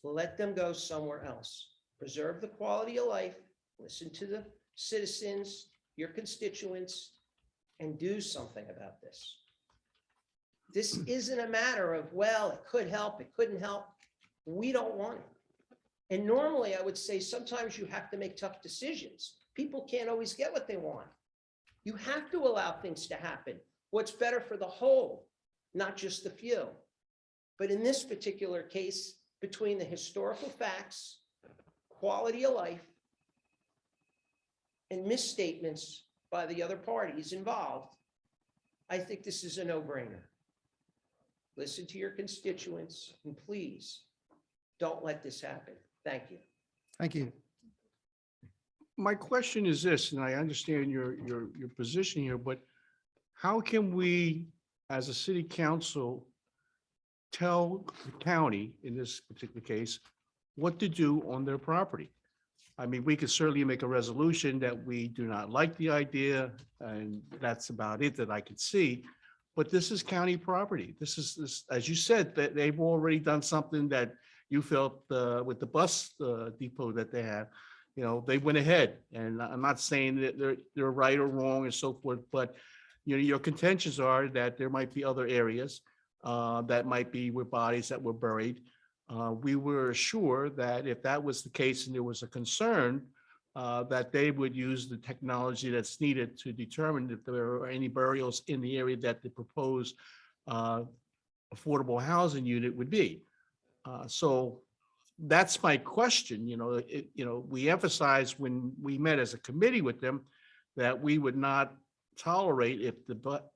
Let them go somewhere else. Preserve the quality of life, listen to the citizens, your constituents, and do something about this. This isn't a matter of, well, it could help, it couldn't help. We don't want it. And normally I would say sometimes you have to make tough decisions. People can't always get what they want. You have to allow things to happen. What's better for the whole, not just the few. But in this particular case, between the historical facts, quality of life, and misstatements by the other parties involved, I think this is a no-brainer. Listen to your constituents, and please don't let this happen. Thank you. Thank you. My question is this, and I understand your position here, but how can we, as a city council, tell the county, in this particular case, what to do on their property? I mean, we could certainly make a resolution that we do not like the idea, and that's about it that I could see. But this is county property. This is, as you said, that they've already done something that you felt with the bus depot that they have. You know, they went ahead, and I'm not saying that they're right or wrong and so forth, but you know, your contentions are that there might be other areas that might be with bodies that were buried. We were sure that if that was the case and there was a concern, that they would use the technology that's needed to determine if there are any burials in the area that the proposed affordable housing unit would be. So that's my question. You know, we emphasized when we met as a committee with them that we would not tolerate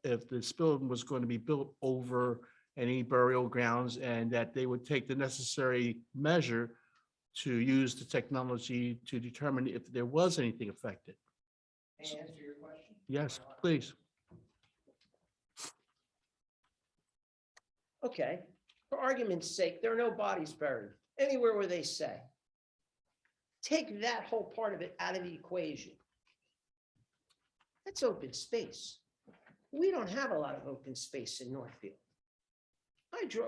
if this building was going to be built over any burial grounds, and that they would take the necessary measure to use the technology to determine if there was anything affected. May I answer your question? Yes, please. Okay, for argument's sake, there are no bodies buried anywhere where they say. Take that whole part of it out of the equation. That's open space. We don't have a lot of open space in Northfield.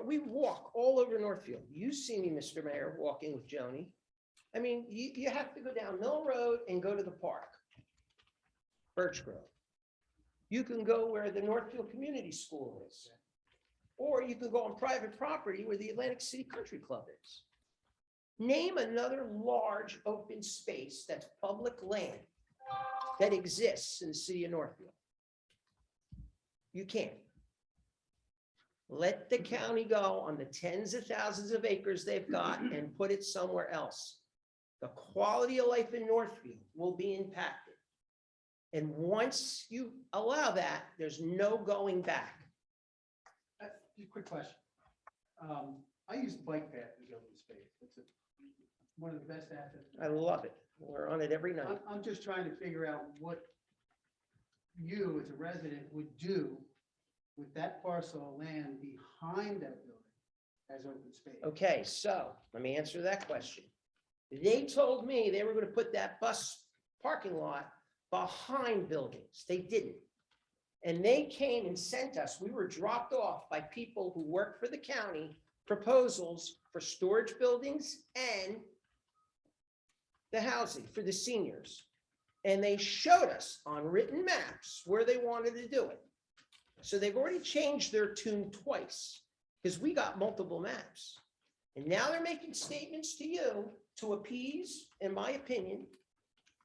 We walk all over Northfield. You see me, Mr. Mayor, walking with Joni. I mean, you have to go down Mill Road and go to the park, Birch Grove. You can go where the Northfield Community School is. Or you can go on private property where the Atlantic City Country Club is. Name another large open space that's public land that exists in the city of Northfield. You can't. Let the county go on the tens of thousands of acres they've got and put it somewhere else. The quality of life in Northfield will be impacted. And once you allow that, there's no going back. Just a quick question. I use the bike path as open space. It's one of the best assets. I love it. We're on it every night. I'm just trying to figure out what you as a resident would do with that parcel of land behind that building as open space. Okay, so let me answer that question. They told me they were going to put that bus parking lot behind buildings. They didn't. And they came and sent us, we were dropped off by people who work for the county, proposals for storage buildings and the housing for the seniors. And they showed us on written maps where they wanted to do it. So they've already changed their tune twice because we got multiple maps. And now they're making statements to you to appease, in my opinion,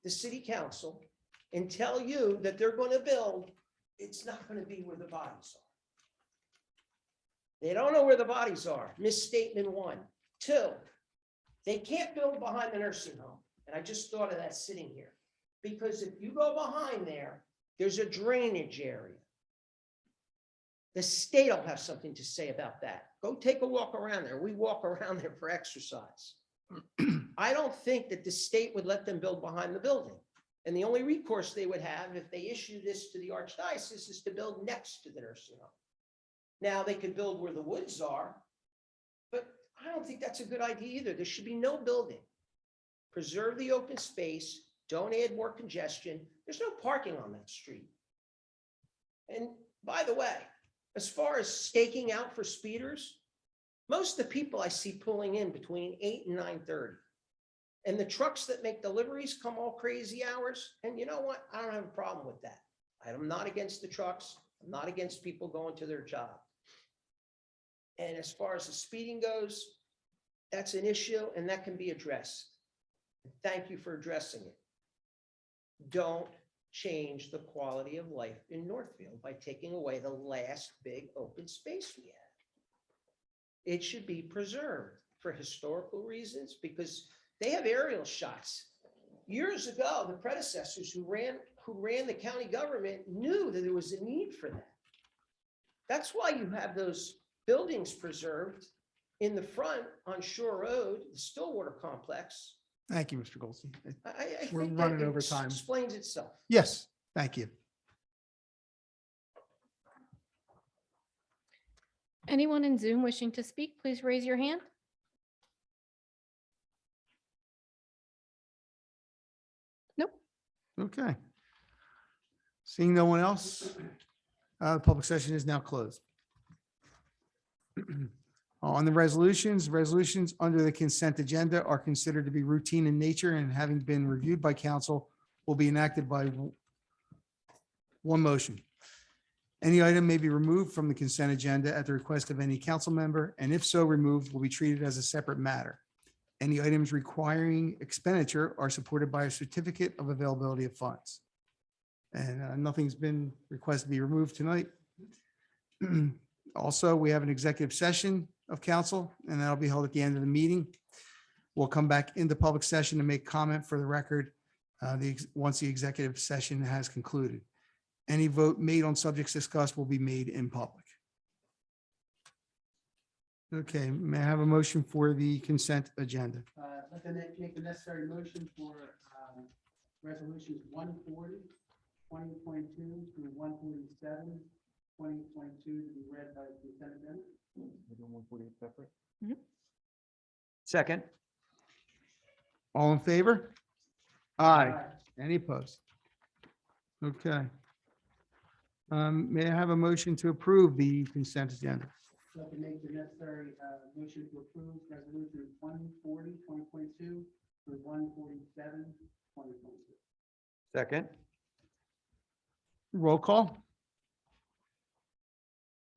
the city council and tell you that they're going to build. It's not going to be where the bodies are. They don't know where the bodies are. Misstatement one. Two, they can't build behind the nursing home. And I just thought of that sitting here. Because if you go behind there, there's a drainage area. The state will have something to say about that. Go take a walk around there. We walk around there for exercise. I don't think that the state would let them build behind the building. And the only recourse they would have if they issue this to the Archdiocese is to build next to the nursing home. Now, they could build where the woods are, but I don't think that's a good idea either. There should be no building. Preserve the open space, don't add more congestion. There's no parking on that street. And by the way, as far as staking out for speeders, most of the people I see pulling in between 8 and 9:30. And the trucks that make deliveries come all crazy hours. And you know what? I don't have a problem with that. I'm not against the trucks. I'm not against people going to their job. And as far as the speeding goes, that's an issue and that can be addressed. Thank you for addressing it. Don't change the quality of life in Northfield by taking away the last big open space we have. It should be preserved for historical reasons because they have aerial shots. Years ago, the predecessors who ran the county government knew that there was a need for that. That's why you have those buildings preserved in the front on Shore Road, the Stillwater Complex. Thank you, Mr. Goldstein. I We're think that running over time. explains itself. Yes, thank you. Anyone in Zoom wishing to speak, please raise your hand. Nope. Okay. Seeing no one else, the public session is now closed. On the resolutions under the consent agenda are considered to be routine in nature and having been reviewed by council will be enacted by one motion. Any item may be removed from the consent agenda at the request of any council member, and if so removed, will be treated as a separate matter. Any items requiring expenditure are supported by a certificate of availability of funds. And nothing's been requested to be removed tonight. Also, we have an executive session of council, and that'll be held at the end of the meeting. We'll come back into public session to make comment for the record once the executive session has concluded. Any vote made on subjects discussed will be made in public. Okay, may I have a motion for the consent agenda? Let them make the necessary motion for resolutions 140, 2022 through 147, 2022 to be read by the consent agenda. Second, All in favor? Aye. Any opposed? Okay. May I have a motion to approve the consent agenda? Let them make the necessary motion to approve resolution 140, 2022 through 147, 2022. second, Roll call?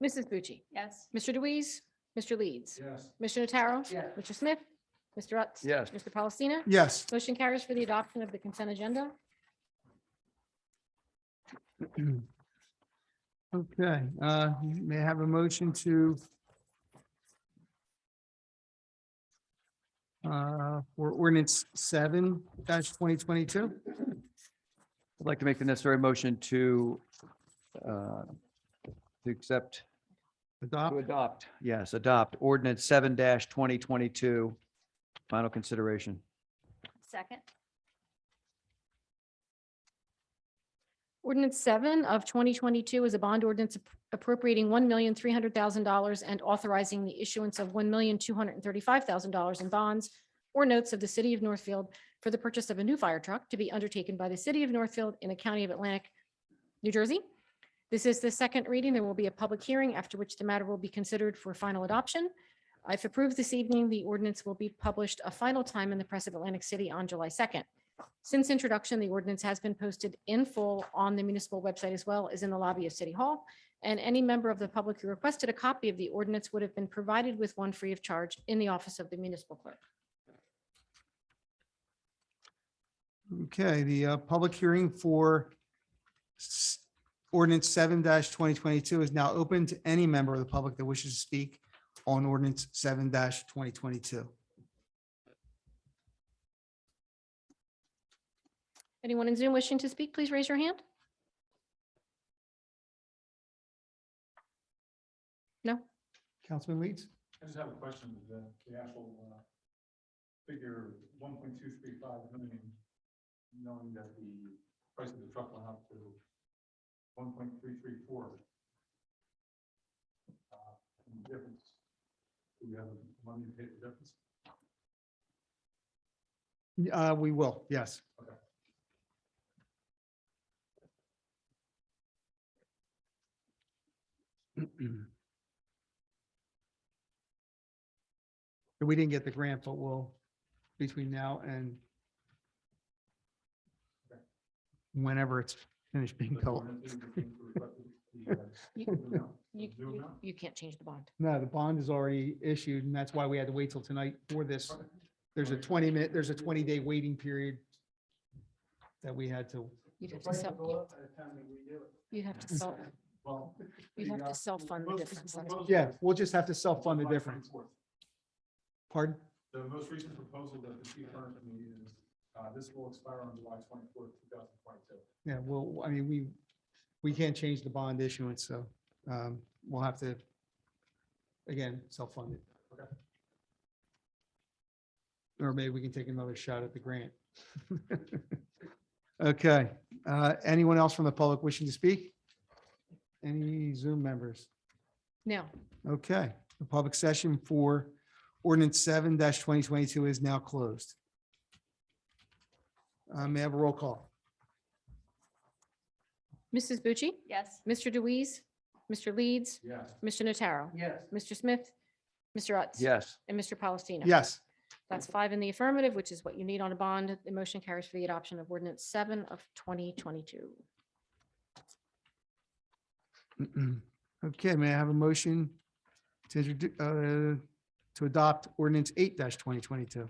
Mrs. Bucci. Yes. Mr. Deweese, Mr. Leeds. Yes. Mr. Notaro. Yes. Mr. Smith, Mr. Utz. Yes. Mr. Palestina. Yes. Motion carries for the adoption of the consent agenda. Okay, may I have a motion to for ordinance 7-2022? I'd like to make the necessary motion to accept, to adopt, yes, adopt ordinance 7-2022, final consideration. Second. Ordinance 7 of 2022 is a bond ordinance appropriating $1,300,000 and authorizing the issuance of $1,235,000 in bonds or notes of the city of Northfield for the purchase of a new fire truck to be undertaken by the city of Northfield in the county of Atlantic, New Jersey. This is the second reading. There will be a public hearing after which the matter will be considered for final adoption. If approved this evening, the ordinance will be published a final time in the Press of Atlantic City on July 2nd. Since introduction, the ordinance has been posted in full on the municipal website as well as in the lobby of City Hall. And any member of the public who requested a copy of the ordinance would have been provided with one free of charge in the office of the municipal clerk. Okay, the public hearing for ordinance 7-2022 is now open to any member of the public that wishes to speak on ordinance 7-2022. Anyone in Zoom wishing to speak, please raise your hand. No? Councilman Leeds? I just have a question, the actual figure 1.235 million, knowing that the price of the truck went up to 1.334. Do we have money to pay the difference? We will, yes. We didn't get the grant, but we'll, between now and whenever it's finished being built. You can't change the bond. No, the bond is already issued, and that's why we had to wait till tonight for this. There's a 20-day waiting period that we had to, You'd have to sell, you'd have to sell, you'd have to self-fund the difference. That's all. yeah, we'll just have to self-fund the difference. Pardon? The most recent proposal that the chief furnished me is, this will expire on July 24th, 2022. Yeah, well, I mean, we can't change the bond issuance, so we'll have to, again, self-fund it. Okay. Or maybe we can take another shot at the grant. Okay, anyone else from the public wishing to speak? Any Zoom members? No, Okay, the public session for ordinance 7-2022 is now closed. May I have a roll call? Mrs. Bucci, Yes. Mr. Deweese, Mr. Leeds, Yes. Mr. Notaro, Yes. Mr. Smith, Mr. Utz. Yes. And Mr. Palestina. Yes. That's 5 in the affirmative, which is what you need on a bond. The motion carries for the adoption of ordinance 7 of 2022. Okay, may I have a motion to adopt ordinance 8-2022?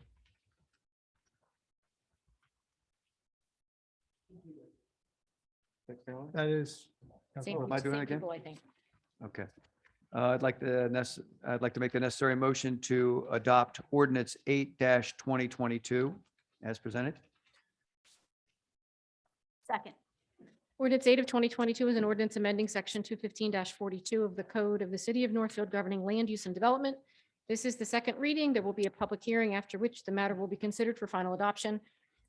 That is. Same Am I doing it same again? people, I think. Okay. I'd like to make the necessary motion to adopt ordinance 8-2022 as presented. Second. Ordinance 8 of 2022 is an ordinance amending section 215-42 of the Code of the City of Northfield governing land use and development. This is the second reading. There will be a public hearing after which the matter will be considered for final adoption.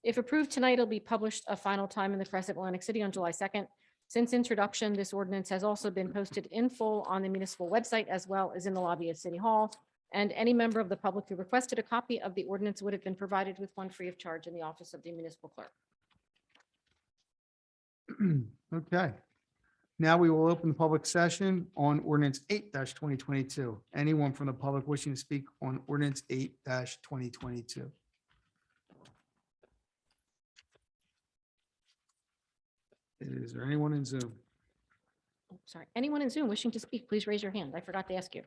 If approved tonight, it'll be published a final time in the Press of Atlantic City on July 2nd. Since introduction, this ordinance has also been posted in full on the municipal website as well as in the lobby of City Hall. And any member of the public who requested a copy of the ordinance would have been provided with one free of charge in the office of the municipal clerk. Okay. Now we will open the public session on ordinance 8-2022. Anyone from the public wishing to speak on ordinance 8-2022? Is there anyone in Zoom? Oh, sorry. Anyone in Zoom wishing to speak, please raise your hand. I forgot to ask you.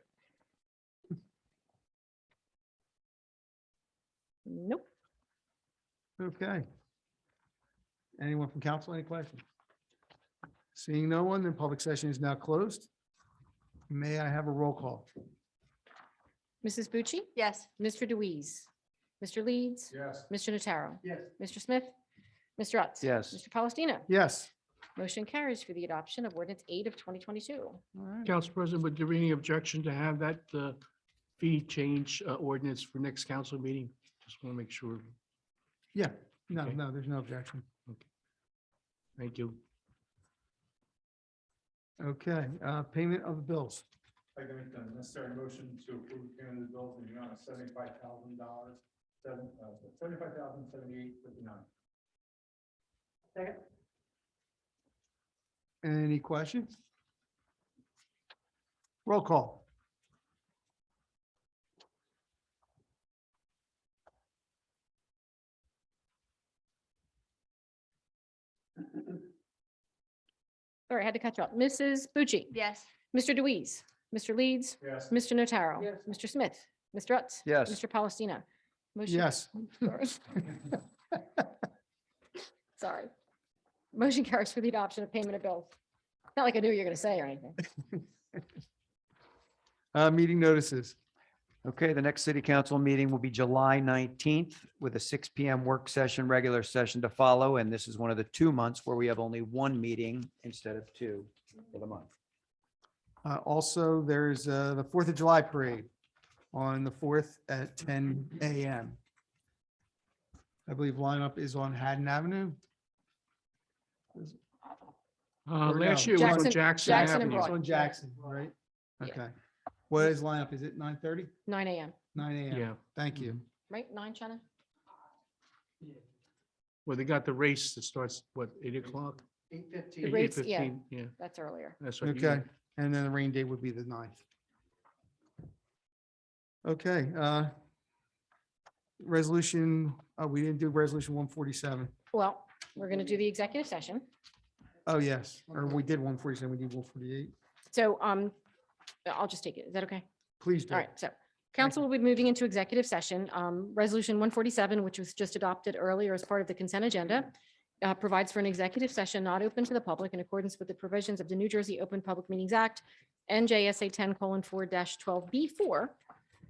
Nope. Okay. Anyone from council, any questions? Seeing no one, the public session is now closed. May I have a roll call? Mrs. Bucci? Yes. Mr. Deweese? Mr. Leeds? Yes. Mr. Notaro? Yes. Mr. Smith? Mr. Utz? Yes. Mr. Palestina? Yes. Motion carries for the adoption of ordinance 8 of 2022. All right. Council President, would there be any objection to have that fee change ordinance for next council meeting? Just want to make sure. Yeah, no, Okay. no, there's no objection. Thank you. Okay, payment of the bills. I can make the necessary motion to approve payment of the bills in the amount of $75,000, $75,078.59. Second. Any questions? Roll call. Sorry, I had to catch up. Mrs. Bucci? Yes. Mr. Deweese? Mr. Leeds? Yes. Mr. Notaro? Yes. Mr. Smith? Mr. Utz? Yes. Mr. Palestina? Motion- Yes. Sorry. Motion carries for the adoption of payment of bills. Not like I knew what you were going to say or anything. Meeting notices. Okay, the next city council meeting will be July 19th with a 6 PM work session, regular session to follow. And this is one of the 2 months where we have only 1 meeting instead of 2 for the month. Also, there's the 4th of July parade on the 4th at 10 a.m. I believe lineup is on Haddon Avenue. Or no, Last year was on Jackson- Jackson Jackson and Avenue. Broad. It's on Jackson, right? Yeah. Okay. What is lineup? Is it 9:30? 9 AM, 9 AM? Yeah. Thank you. right? 9, Shannon? Well, they got the race that starts, what, 8 o'clock? 8:15. The race, yeah. 8:15, yeah. That's earlier. That's what you Okay, need. and then the rain date would be the 9th. Okay, resolution, we didn't do resolution 147. Well, we're going to do the executive session. Oh, yes, or we did 147, we need 148. So I'll just take it. Is that okay? Please do. All right, so council will be moving into executive session. Resolution 147, which was just adopted earlier as part of the consent agenda, provides for an executive session not open to the public in accordance with the provisions of the New Jersey Open Public Meetings Act, NJSA 10:4-12B4.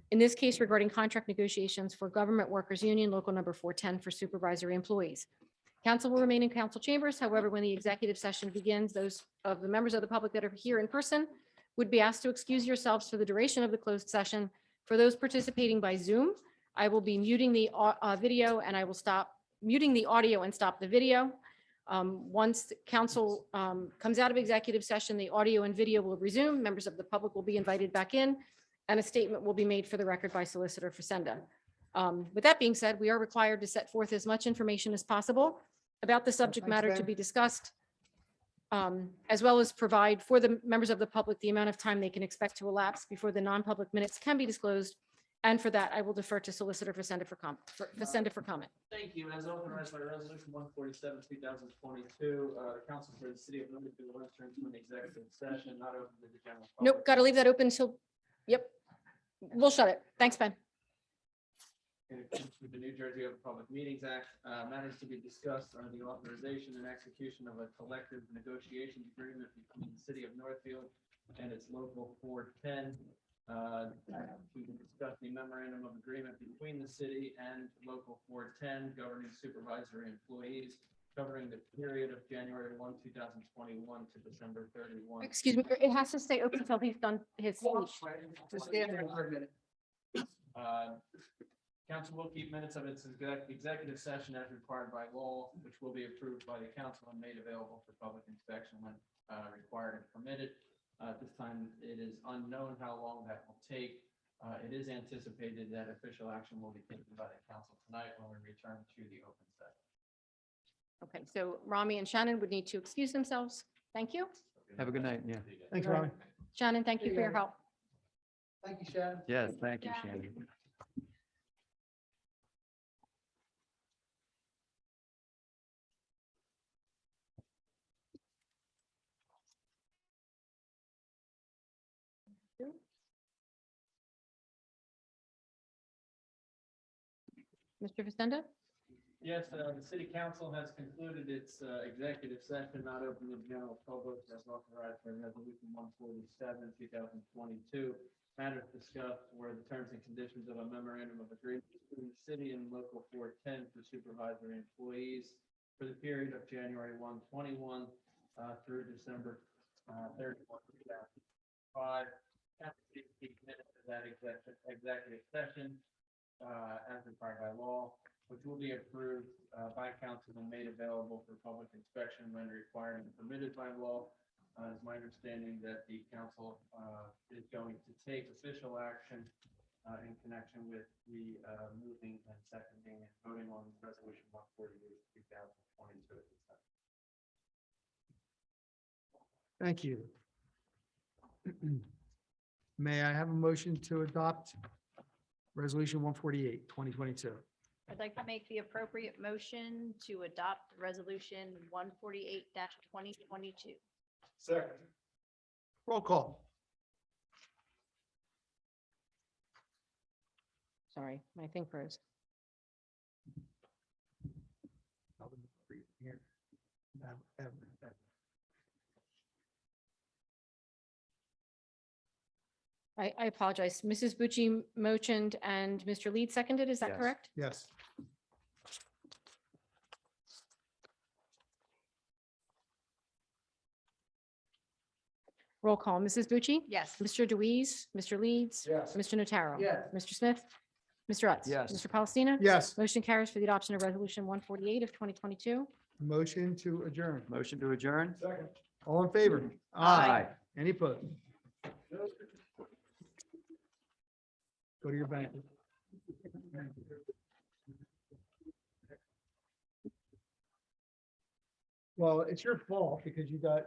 In this case regarding contract negotiations for Government Workers Union Local Number 410 for supervisory employees. Council will remain in council chambers. However, when the executive session begins, those of the members of the public that are here in person would be asked to excuse yourselves for the duration of the closed session. For those participating by Zoom, I will be muting the video and I will stop muting the audio and stop the video. Once the council comes out of executive session, the audio and video will resume. Members of the public will be invited back in and a statement will be made for the record by Solicitor Facenda. With that being said, we are required to set forth as much information as possible about the subject Thanks, matter to Ben. be discussed, as well as provide for the members of the public the amount of time they can expect to elapse before the non-public minutes can be disclosed. And for that, I will defer to Solicitor Facenda for comment. Thank you. As authorized by Resolution 147, 2022, the council for the city of Northfield will enter into an executive session not open to the general public. Nope, got to leave that open until, yep. We'll shut it. Thanks, Ben. In accordance with the New Jersey Open Public Meetings Act, matters to be discussed are the authorization and execution of a collective negotiations agreement between the city of Northfield and its local 410. We can discuss the memorandum of agreement between the city and local 410 governing supervisory employees covering the period of January 1, 2021 to December 31. Excuse me, it has to stay open until he's done his speech. Just stand there for a minute. Council will keep minutes of its executive session as required by law, which will be approved by the council and made available for public inspection when required and permitted. At this time, it is unknown how long that will take. It is anticipated that official action will be taken by the council tonight when we return to the open session. Okay, so Rami and Shannon would need to excuse themselves. Thank you. Have a good night. Yeah. Thanks, Rami. Shannon, thank you for your help. Thank you, Shannon. Yes, thank you, Yeah. Shannon. Mr. Facenda? Yes, the city council has concluded its executive session not open to the general public as authorized by resolution 147, 2022. Matters discussed were the terms and conditions of a memorandum of agreement between the city and local 410 for supervisory employees for the period of January 1, 21 through December 31, 2005. Minutes of that executive session as required by law, which will be approved by council and made available for public inspection when required and permitted by law. It's my understanding that the council is going to take official action in connection with the moving and seconding and voting on resolution 148, 2022 at this time. Thank you. May I have a motion to adopt resolution 148, 2022? I'd like to make the appropriate motion to adopt resolution 148-2022. Second. Roll call. Sorry, my thing froze. Here. I apologize. Mrs. Bucci motioned and Mr. Lead seconded. Is that Yes. correct? Yes. Roll call. Mrs. Bucci? Yes. Mr. Deweese, Mr. Leeds? Yes. Mr. Notaro? Yes. Mr. Smith? Mr. Utz? Yes. Mr. Palestina? Yes. Motion carries for the adoption of resolution 148 of 2022. Motion to adjourn. Motion to adjourn? Second. All in favor? Aye. Any opposed? Go to your bank. Well, it's your fault because you got